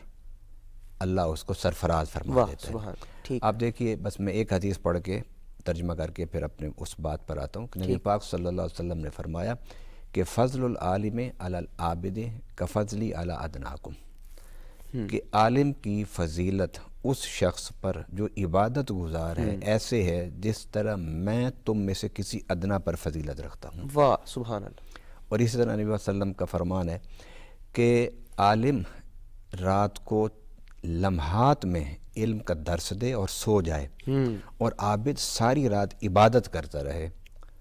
A: اللہ اس کو سرفراز فرما دیتا ہے. آپ دیکھیے, بس میں ایک حدیث پڑھ کے ترجمہ کر کے پھر اپنے اس بات پر آتا ہوں کہ نبی پاک صلی اللہ علیہ وسلم نے فرمایا کہ فضل العالم علی العابد کفضلی علی ادناکم, کہ عالم کی فضیلت اس شخص پر جو عبادت گزار ہے ایسے ہے جس طرح میں تم میں سے کسی ادنا پر فضیلت رکھتا ہوں.
B: واہ, سبحان اللہ.
A: اور اسی طرح نبی صلی اللہ علیہ وسلم کا فرمان ہے کہ عالم رات کو لمحات میں علم کا درس دے اور سو جائے, اور عابد ساری رات عبادت کرتا رہے.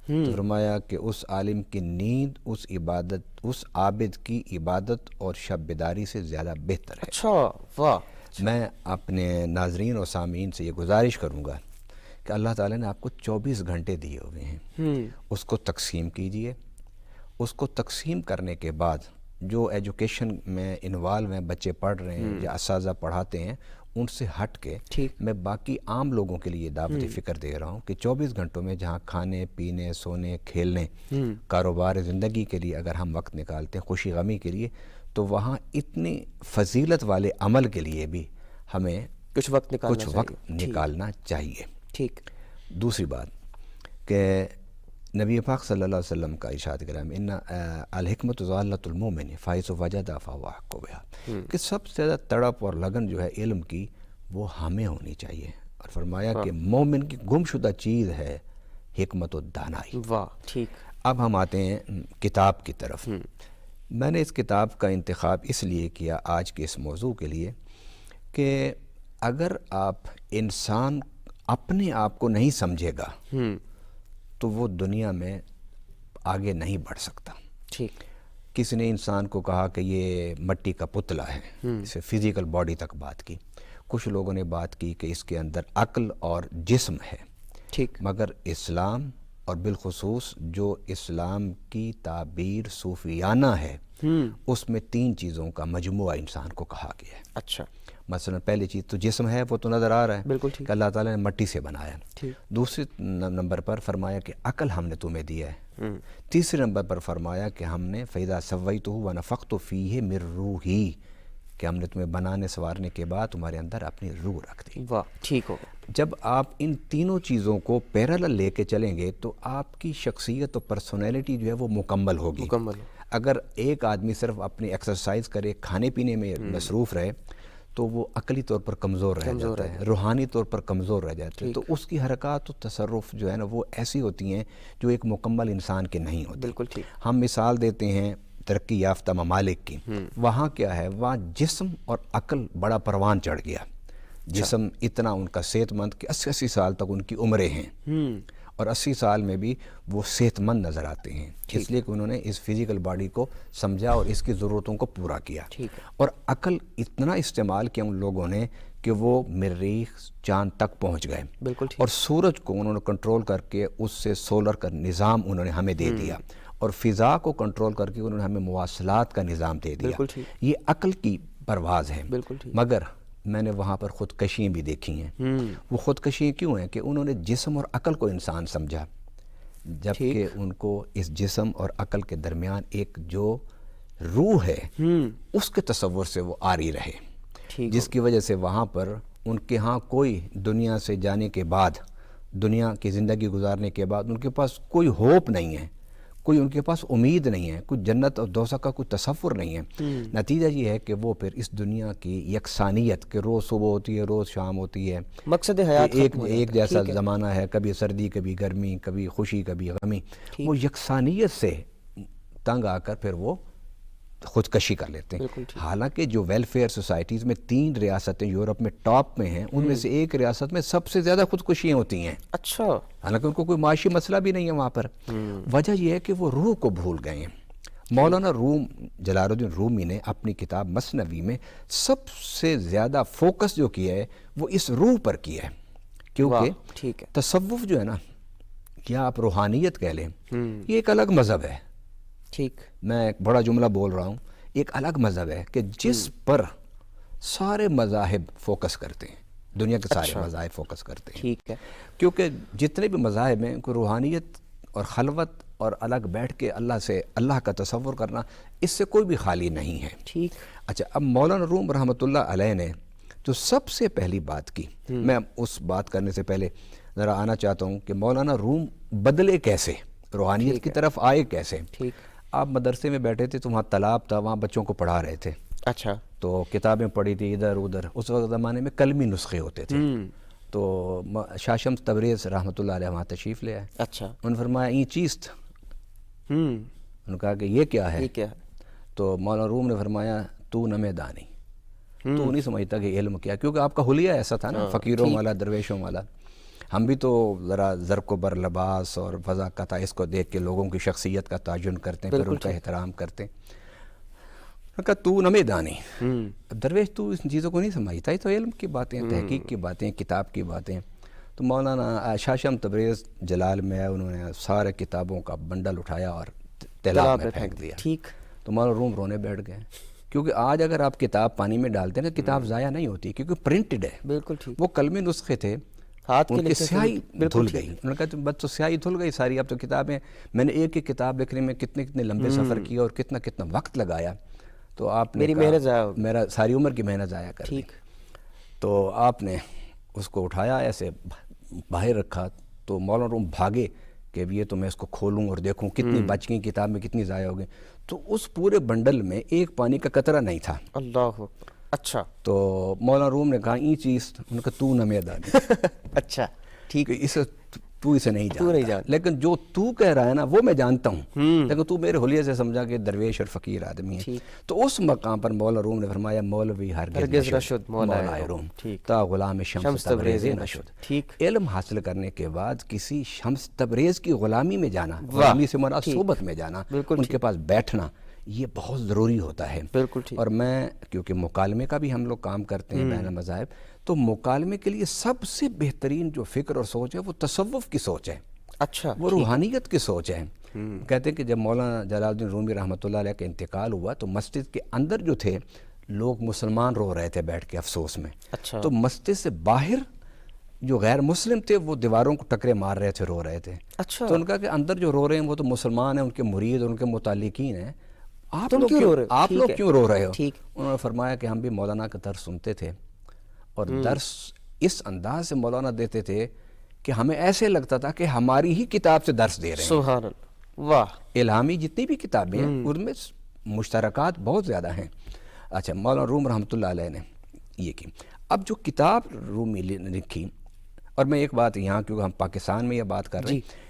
A: تو فرمایا کہ اس عالم کی نیند اس عابد کی عبادت اور شب بیداری سے زیادہ بہتر ہے.
B: اچھا, واہ.
A: میں اپنے ناظرین اور سامعین سے یہ گزارش کروں گا کہ اللہ تعالیٰ نے آپ کو 24 گھنٹے دیے ہوئے ہیں, اس کو تقسیم کیجئے. اس کو تقسیم کرنے کے بعد جو ایجوکیشن میں انوالو ہیں, بچے پڑھ رہے ہیں یا اساتذہ پڑھاتے ہیں, ان سے ہٹ کے میں باقی عام لوگوں کے لیے دعوت فکر دے رہا ہوں کہ 24 گھنٹوں میں جہاں کھانے پینے, سونے, کھیلنے, کاروبار زندگی کے لیے اگر ہم وقت نکالتے ہیں, خوشی غمی کے لیے, تو وہاں اتنی فضیلت والے عمل کے لیے بھی ہمیں
B: کچھ وقت
A: نکالنا چاہیے.
B: ٹھیک.
A: دوسری بات کہ نبی پاک صلی اللہ علیہ وسلم کا ارشاد کرام ان الحکمت ضالۃ المومن فحیث وجد فہو احق بہا, کہ سب سے زیادہ تڑپ اور لگن جو ہے علم کی وہ ہمیں ہونی چاہیے. اور فرمایا کہ مومن کی گم شدہ چیز ہے حکمت و دانائی۔
B: واہ، ٹھیک۔
A: اب ہم آتے ہیں کتاب کی طرف۔ میں نے اس کتاب کا انتخاب اس لیے کیا آج کے اس موضوع کے لیے کہ اگر آپ انسان اپنے آپ کو نہیں سمجھے گا تو وہ دنیا میں آگے نہیں بڑھ سکتا۔
B: ٹھیک۔
A: کسی نے انسان کو کہا کہ یہ مٹی کا پتلا ہے، اسے فزیکل باڈی تک بات کی۔ کچھ لوگوں نے بات کی کہ اس کے اندر عقل اور جسم ہے۔
B: ٹھیک۔
A: مگر اسلام اور بالخصوص جو اسلام کی تعبیر صوفیانہ ہے اس میں 3 چیزوں کا مجموعہ انسان کو کہا گیا ہے۔
B: اچھا۔
A: مثلا پہلی چیز تو جسم ہے، وہ تو نظر آ رہا ہے،
B: بالکل ٹھیک۔
A: کہ اللہ تعالیٰ نے مٹی سے بنایا۔
B: ٹھیک۔
A: دوسرے نمبر پر فرمایا کہ عقل ہم نے تمہیں دیا ہے۔ تیسرے نمبر پر فرمایا کہ ہم نے فَإِذَا سَوَّيْتُهُ وَنَفَخْتُ فِيهِ مِن رُوحِي، کہ ہم نے تمہیں بنانے سنوارنے کے بعد تمہارے اندر اپنی روح رکھ دی۔
B: واہ، ٹھیک ہو گیا۔
A: جب آپ ان تینوں چیزوں کو پیرالل لے کے چلیں گے تو آپ کی شخصیت اور پرسنالٹی جو ہے وہ مکمل ہوگی۔
B: مکمل ہو۔
A: اگر ایک آدمی صرف اپنی ایکسرسائز کرے، کھانے پینے میں مصروف رہے تو وہ عقلی طور پر کمزور رہ جاتا ہے، روحانی طور پر کمزور رہ جاتا ہے، تو اس کی حرکات و تصرف جو ہے نا وہ ایسی ہوتی ہیں جو ایک مکمل انسان کے نہیں ہوتی۔
B: بالکل ٹھیک۔
A: ہم مثال دیتے ہیں ترقی یافتہ ممالک کی، وہاں کیا ہے، وہاں جسم اور عقل بڑا پروان چڑھ گیا۔ جسم اتنا ان کا صحت مند کہ 80 سال تک ان کی عمریں ہیں، اور 80 سال میں بھی وہ صحت مند نظر آتے ہیں، اس لیے کہ انہوں نے اس فزیکل باڈی کو سمجھا اور اس کی ضرورتوں کو پورا کیا۔ اور عقل اتنا استعمال کیا ان لوگوں نے کہ وہ مریخ، چاند تک پہنچ گئے،
B: بالکل ٹھیک۔
A: اور سورج کو انہوں نے کنٹرول کر کے اس سے سولر کا نظام انہوں نے ہمیں دے دیا، اور فضا کو کنٹرول کر کے انہوں نے ہمیں مواصلات کا نظام دے دیا۔
B: بالکل ٹھیک۔
A: یہ عقل کی پرواز ہے۔
B: بالکل ٹھیک۔
A: مگر میں نے وہاں پر خودکشیاں بھی دیکھی ہیں۔ وہ خودکشیاں کیوں ہیں؟ کہ انہوں نے جسم اور عقل کو انسان سمجھا، جبکہ ان کو اس جسم اور عقل کے درمیان ایک جو روح ہے اس کے تصور سے وہ آری رہے، جس کی وجہ سے وہاں پر ان کے ہاں کوئی دنیا سے جانے کے بعد، دنیا کی زندگی گزارنے کے بعد ان کے پاس کوئی ہوپ نہیں ہے، کوئی ان کے پاس امید نہیں ہے، کوئی جنت اور دوزخ کا کوئی تصور نہیں ہے۔ نتیجہ یہ ہے کہ وہ پھر اس دنیا کی یکسانیت کہ روز صبح ہوتی ہے، روز شام ہوتی ہے،
B: مقصد حیات
A: ایک جیسا زمانہ ہے، کبھی سردی کبھی گرمی، کبھی خوشی کبھی غمی، وہ یکسانیت سے تنگ آ کر پھر وہ خودکشی کر لیتے ہیں۔ حالانکہ جو ویلفیئر سوسائٹیز میں 3 ریاستیں یورپ میں ٹاپ میں ہیں، ان میں سے ایک ریاست میں سب سے زیادہ خودکشیاں ہوتی ہیں۔
B: اچھا۔
A: حالانکہ ان کو کوئی معاشی مسئلہ بھی نہیں ہے وہاں پر۔ وجہ یہ ہے کہ وہ روح کو بھول گئے ہیں۔ مولانا جلال الدین رومی نے اپنی کتاب مثنوی میں سب سے زیادہ فوکس جو کیا ہے وہ اس روح پر کیا ہے، کیونکہ تصوف جو ہے نا، یا آپ روحانیت کہہ لیں، یہ ایک الگ مذہب ہے۔
B: ٹھیک۔
A: میں ایک بڑا جملہ بول رہا ہوں، ایک الگ مذہب ہے کہ جس پر سارے مذاہب فوکس کرتے ہیں، دنیا کے سارے مذاہب فوکس کرتے ہیں۔
B: ٹھیک ہے۔
A: کیونکہ جتنے بھی مذاہب ہیں، کوئی روحانیت اور خلوت اور الگ بیٹھ کے اللہ کا تصور کرنا، اس سے کوئی بھی خالی نہیں ہے۔
B: ٹھیک۔
A: اچھا، اب مولانا روم رحمۃ اللہ علیہ نے جو سب سے پہلی بات کی، میں اس بات کرنے سے پہلے ذرا آنا چاہتا ہوں کہ مولانا روم بدلے کیسے، روحانیت کی طرف آئے کیسے۔
B: ٹھیک۔
A: آپ مدرسے میں بیٹھے تھے تو وہاں تالاب تھا، وہاں بچوں کو پڑھا رہے تھے۔
B: اچھا۔
A: تو کتابیں پڑھی تھی ادھر ادھر، اس وقت زمانے میں قلمی نسخے ہوتے تھے، تو شاہ شمس تبریز رحمۃ اللہ علیہ وہاں تشریف لے آئے۔
B: اچھا۔
A: انہوں نے فرمایا یہ چیز تھا، انہوں نے کہا کہ یہ کیا ہے؟ تو مولانا روم نے فرمایا تو نمے دانی، تو نہیں سمجھتا کہ علم کیا، کیونکہ آپ کا حلیہ ایسا تھا نا، فقیروں والا، درویشوں والا۔ ہم بھی تو ذرا زرق و بر لباس اور فضا کا اس کو دیکھ کے لوگوں کی شخصیت کا تعین کرتے ہیں، پھر ان کا احترام کرتے ہیں۔ انہوں نے کہا تو نمے دانی، درویش تو اس چیزوں کو نہیں سمجھتا، یہ تو علم کی باتیں، تحقیق کی باتیں، کتاب کی باتیں۔ تو مولانا شاہ شمس تبریز جلال میں انہوں نے سارے کتابوں کا بنڈل اٹھایا اور تالاب میں پھینک دیا۔
B: ٹھیک۔
A: تو مولانا روم رونے بیٹھ گئے، کیونکہ آج اگر آپ کتاب پانی میں ڈالتے ہیں نا، کتاب ضائع نہیں ہوتی، کیونکہ پرنٹڈ ہے۔
B: بالکل ٹھیک۔
A: وہ قلمی نسخے تھے، ان کی سیاہی دھل گئی۔ انہوں نے کہا بس تو سیاہی دھل گئی ساری، اب تو کتابیں، میں نے ایک کتاب لکھنے میں کتنے لمبے سفر کیا اور کتنا وقت لگایا، تو آپ نے
B: میری محنت ضائع ہو گئی،
A: میرا ساری عمر کی محنت ضائع کر دی۔ تو آپ نے اس کو اٹھایا، ایسے باہر رکھا، تو مولانا روم بھاگے کہ یہ تو میں اس کو کھولوں اور دیکھوں کتنی بچ گئی کتاب میں، کتنی ضائع ہو گئی۔ تو اس پورے بنڈل میں ایک پانی کا قطرہ نہیں تھا۔
B: اللہ۔ اچھا۔
A: تو مولانا روم نے کہا یہ چیز، ان کا تو نہ میں دانی۔
B: اچھا ٹھیک۔
A: اس تو اسے نہیں جانتا، لیکن جو تو کہہ رہا ہے نا وہ میں جانتا ہوں، لیکن تو میرے حلیے سے سمجھا کہ درویش اور فقیر آدمی ہے۔ تو اس مقام پر مولا روم نے فرمایا مولوی ہرگز نہ شد مولا روم تا غلام شمس تبریز نہ شد۔ علم حاصل کرنے کے بعد کسی شمس تبریز کی غلامی میں جانا، غلامی سے مراد صحبت میں جانا، ان کے پاس بیٹھنا، یہ بہت ضروری ہوتا ہے۔ اور میں کیونکہ مکالمے کا بھی ہم لوگ کام کرتے ہیں بین المذاہب، تو مکالمے کے لیے سب سے بہترین جو فکر اور سوچ ہے وہ تصوف کی سوچ ہے،
B: اچھا
A: وہ روحانیت کی سوچ ہے۔ کہتے ہیں کہ جب مولانا جلال الدین رومی رحمۃ اللہ علیہ کا انتقال ہوا تو مسجد کے اندر جو تھے لوگ مسلمان رو رہے تھے بیٹھ کے افسوس میں، تو مسجد سے باہر جو غیر مسلم تھے وہ دیواروں کو ٹکرے مار رہے تھے، رو رہے تھے۔ تو ان کا کہ اندر جو رو رہے ہیں وہ تو مسلمان ہیں، ان کے مرید اور ان کے متعلقین ہیں، آپ لوگ کیوں رو رہے ہو؟ انہوں نے فرمایا کہ ہم بھی مولانا کا درس سنتے تھے، اور درس اس انداز سے مولانا دیتے تھے کہ ہمیں ایسے لگتا تھا کہ ہماری ہی کتاب سے درس دے رہے ہیں۔
B: سبحان اللہ، واہ!
A: الہامی جتنی بھی کتابیں ہیں ان میں مشترکات بہت زیادہ ہیں۔ اچھا، مولانا روم رحمۃ اللہ علیہ نے یہ کی۔ اب جو کتاب رومی نے لکھی، اور میں ایک بات یہاں کیونکہ ہم پاکستان میں یہ بات کر رہے ہیں،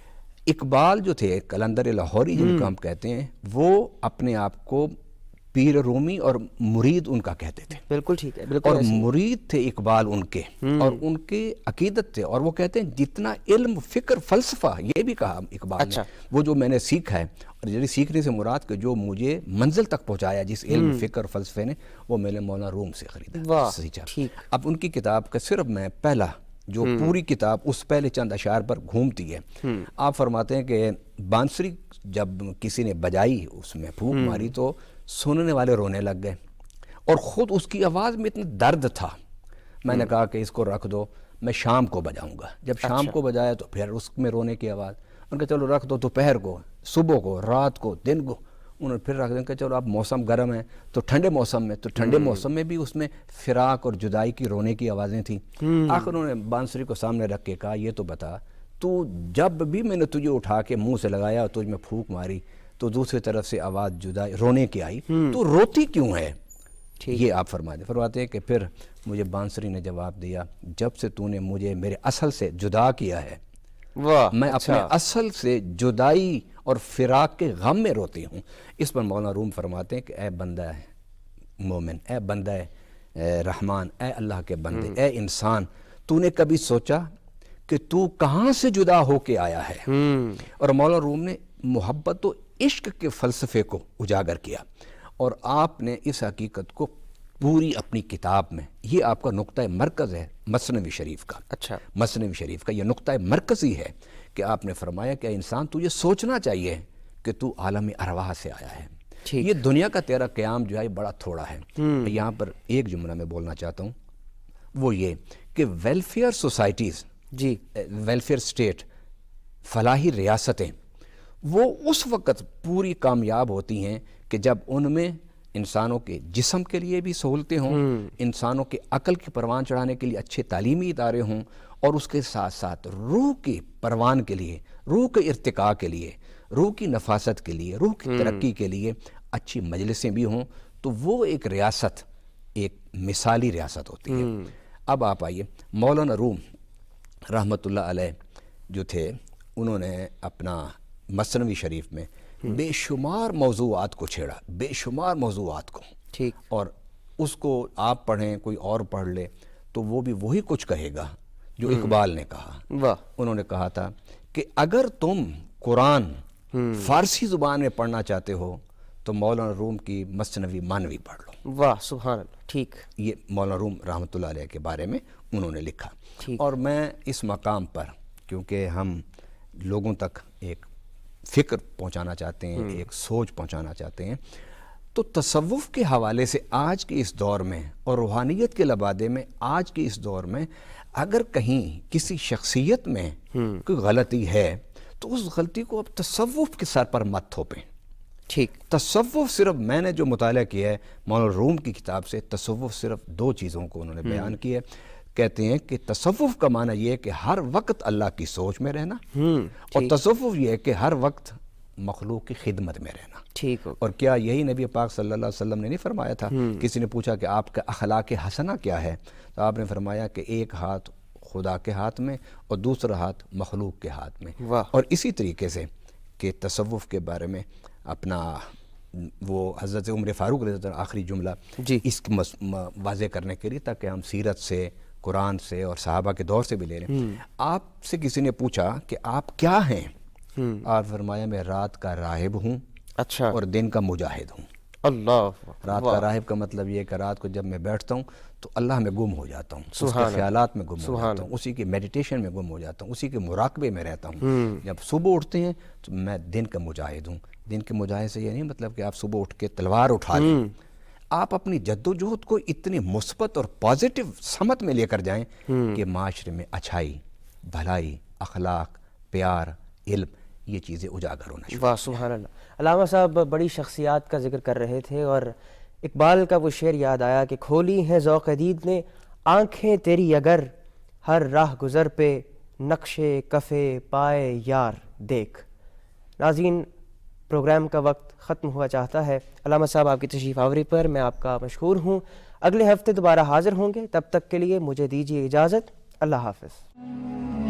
A: اقبال جو تھے قلندر لاہوری جن کو ہم کہتے ہیں، وہ اپنے آپ کو پیر رومی اور مرید ان کا کہتے تھے۔
B: بالکل ٹھیک ہے،
A: اور مرید تھے اقبال ان کے، اور ان کے عقیدت تھے، اور وہ کہتے ہیں جتنا علم فکر فلسفہ، یہ بھی کہا اقبال نے، وہ جو میں نے سیکھا ہے، اور یعنی سیکھنے سے مراد کہ جو مجھے منزل تک پہنچایا جس علم فکر فلسفے نے، وہ میں نے مولانا روم سے خریدا، سیکھا۔ اب ان کی کتاب کا صرف میں پہلا جو پوری کتاب اس پہلے چند اشعار پر گھومتی ہے، آپ فرماتے ہیں کہ بانسری جب کسی نے بجائی، اس میں پھونک ماری تو سننے والے رونے لگ گئے، اور خود اس کی آواز میں اتنا درد تھا، میں نے کہا کہ اس کو رکھ دو، میں شام کو بجاؤں گا۔ جب شام کو بجایا تو پھر اس میں رونے کی آواز، ان کا چلو رکھ دو دوپہر کو، صبح کو، رات کو، دن کو، انہوں نے پھر رکھ دیں کہ چلو اب موسم گرم ہے تو ٹھنڈے موسم میں، تو ٹھنڈے موسم میں بھی اس میں فراق اور جدائی کی رونے کی آوازیں تھیں۔ آخر انہوں نے بانسری کو سامنے رکھ کے کہا یہ تو بتا، تو جب بھی میں نے تجھے اٹھا کے منہ سے لگایا اور تجھ میں پھونک ماری تو دوسری طرف سے آواز جدائی رونے کی آئی، تو روتی کیوں ہے؟ یہ آپ فرماتے ہیں کہ پھر مجھے بانسری نے جواب دیا، جب سے تو نے مجھے میرے اصل سے جدا کیا ہے، میں اپنے اصل سے جدائی اور فراق کے غم میں روتی ہوں۔ اس پر مولانا روم فرماتے ہیں کہ اے بندہ مومن، اے بندہ رحمان، اے اللہ کے بندے، اے انسان، تو نے کبھی سوچا کہ تو کہاں سے جدا ہو کے آیا ہے؟ اور مولانا روم نے محبت و عشق کے فلسفے کو اجاگر کیا، اور آپ نے اس حقیقت کو پوری اپنی کتاب میں، یہ آپ کا نقطہ مرکز ہے مثنوی شریف کا۔ اچھا، مثنوی شریف کا یہ نقطہ مرکزی ہے کہ آپ نے فرمایا کہ انسان تو یہ سوچنا چاہیے کہ تو عالم ارواح سے آیا ہے، یہ دنیا کا تیرا قیام جو ہے بڑا تھوڑا ہے۔ یہاں پر ایک جملہ میں بولنا چاہتا ہوں، وہ یہ کہ ویلفیئر سوسائٹیز، ویلفیئر اسٹیٹ، فلاحی ریاستیں، وہ اس وقت پوری کامیاب ہوتی ہیں کہ جب ان میں انسانوں کے جسم کے لیے بھی سہولتیں ہوں، انسانوں کے عقل کی پروان چڑھانے کے لیے اچھے تعلیمی ادارے ہوں، اور اس کے ساتھ ساتھ روح کی پروان کے لیے، روح کے ارتقاء کے لیے، روح کی نفاست کے لیے، روح کی ترقی کے لیے اچھی مجلسیں بھی ہوں، تو وہ ایک ریاست ایک مثالی ریاست ہوتی ہے۔ اب آپ آئیے، مولانا روم رحمۃ اللہ علیہ جو تھے، انہوں نے اپنا مثنوی شریف میں بے شمار موضوعات کو چھیڑا، بے شمار موضوعات کو، اور اس کو آپ پڑھیں، کوئی اور پڑھ لے تو وہ بھی وہی کچھ کہے گا جو اقبال نے کہا۔ انہوں نے کہا تھا کہ اگر تم قرآن فارسی زبان میں پڑھنا چاہتے ہو تو مولانا روم کی مثنوی مانوی پڑھ لو۔
B: واہ، سبحان اللہ، ٹھیک۔
A: یہ مولانا روم رحمۃ اللہ علیہ کے بارے میں انہوں نے لکھا۔ اور میں اس مقام پر، کیونکہ ہم لوگوں تک ایک فکر پہنچانا چاہتے ہیں، ایک سوچ پہنچانا چاہتے ہیں، تو تصوف کے حوالے سے آج کے اس دور میں اور روحانیت کے لبادے میں آج کے اس دور میں اگر کہیں کسی شخصیت میں کوئی غلطی ہے تو اس غلطی کو اب تصوف کے سر پر مت تھوپیں۔ ٹھیک، تصوف صرف، میں نے جو مطالعہ کیا ہے مولانا روم کی کتاب سے، تصوف صرف دو چیزوں کو انہوں نے بیان کیا ہے۔ کہتے ہیں کہ تصوف کا معنی یہ ہے کہ ہر وقت اللہ کی سوچ میں رہنا، اور تصوف یہ ہے کہ ہر وقت مخلوق کی خدمت میں رہنا۔ ٹھیک، اور کیا یہی نبی پاک صلی اللہ علیہ وسلم نے نہیں فرمایا تھا؟ کسی نے پوچھا کہ آپ کا اخلاق حسنہ کیا ہے، تو آپ نے فرمایا کہ ایک ہاتھ خدا کے ہاتھ میں اور دوسرا ہاتھ مخلوق کے ہاتھ میں.
B: واہ.
A: اور اسی طریقے سے کہ تصوف کے بارے میں اپنا وہ حضرت عمر فاروق رضی اللہ عنہ آخری جملہ
B: جی.
A: اس کی واضح کرنے کے لیے تاکہ ہم سیرت سے قرآن سے اور صحابہ کے دور سے بھی لے لیں. آپ سے کسی نے پوچھا کہ آپ کیا ہیں؟ آپ فرمایا میں رات کا راہب ہوں
B: اچھا.
A: اور دن کا مجاہد ہوں.
B: اللہ.
A: رات کا راہب کا مطلب یہ کہ رات کو جب میں بیٹھتا ہوں تو اللہ میں گم ہو جاتا ہوں, اس کے خیالات میں گم ہو جاتا ہوں, اسی کی میڈیٹیشن میں گم ہو جاتا ہوں, اسی کے مراقبے میں رہتا ہوں. جب صبح اٹھتے ہیں تو میں دن کا مجاہد ہوں. دن کے مجاہد سے یہ نہیں مطلب کہ آپ صبح اٹھ کے تلوار اٹھا لیں, آپ اپنی جد و جہد کو اتنی مثبت اور پازیٹیو سمت میں لے کر جائیں کہ معاشرے میں اچھائی, بھلائی, اخلاق, پیار, علم, یہ چیزیں اجاگر ہونا شروع.
B: واہ سبحان اللہ. علامہ صاحب بڑی شخصیات کا ذکر کر رہے تھے اور اقبال کا وہ شعر یاد آیا کہ کھولی ہیں ذوق دید نے آنکھیں تیری اگر, ہر راہ گزر پہ نقشے کفے پائے یار دیکھ. ناظرین, پروگرام کا وقت ختم ہوا چاہتا ہے. علامہ صاحب آپ کی تشریف آوری پر میں آپ کا مشکور ہوں. اگلے ہفتے دوبارہ حاضر ہوں گے, تب تک کے لیے مجھے دیجیے اجازت. اللہ حافظ.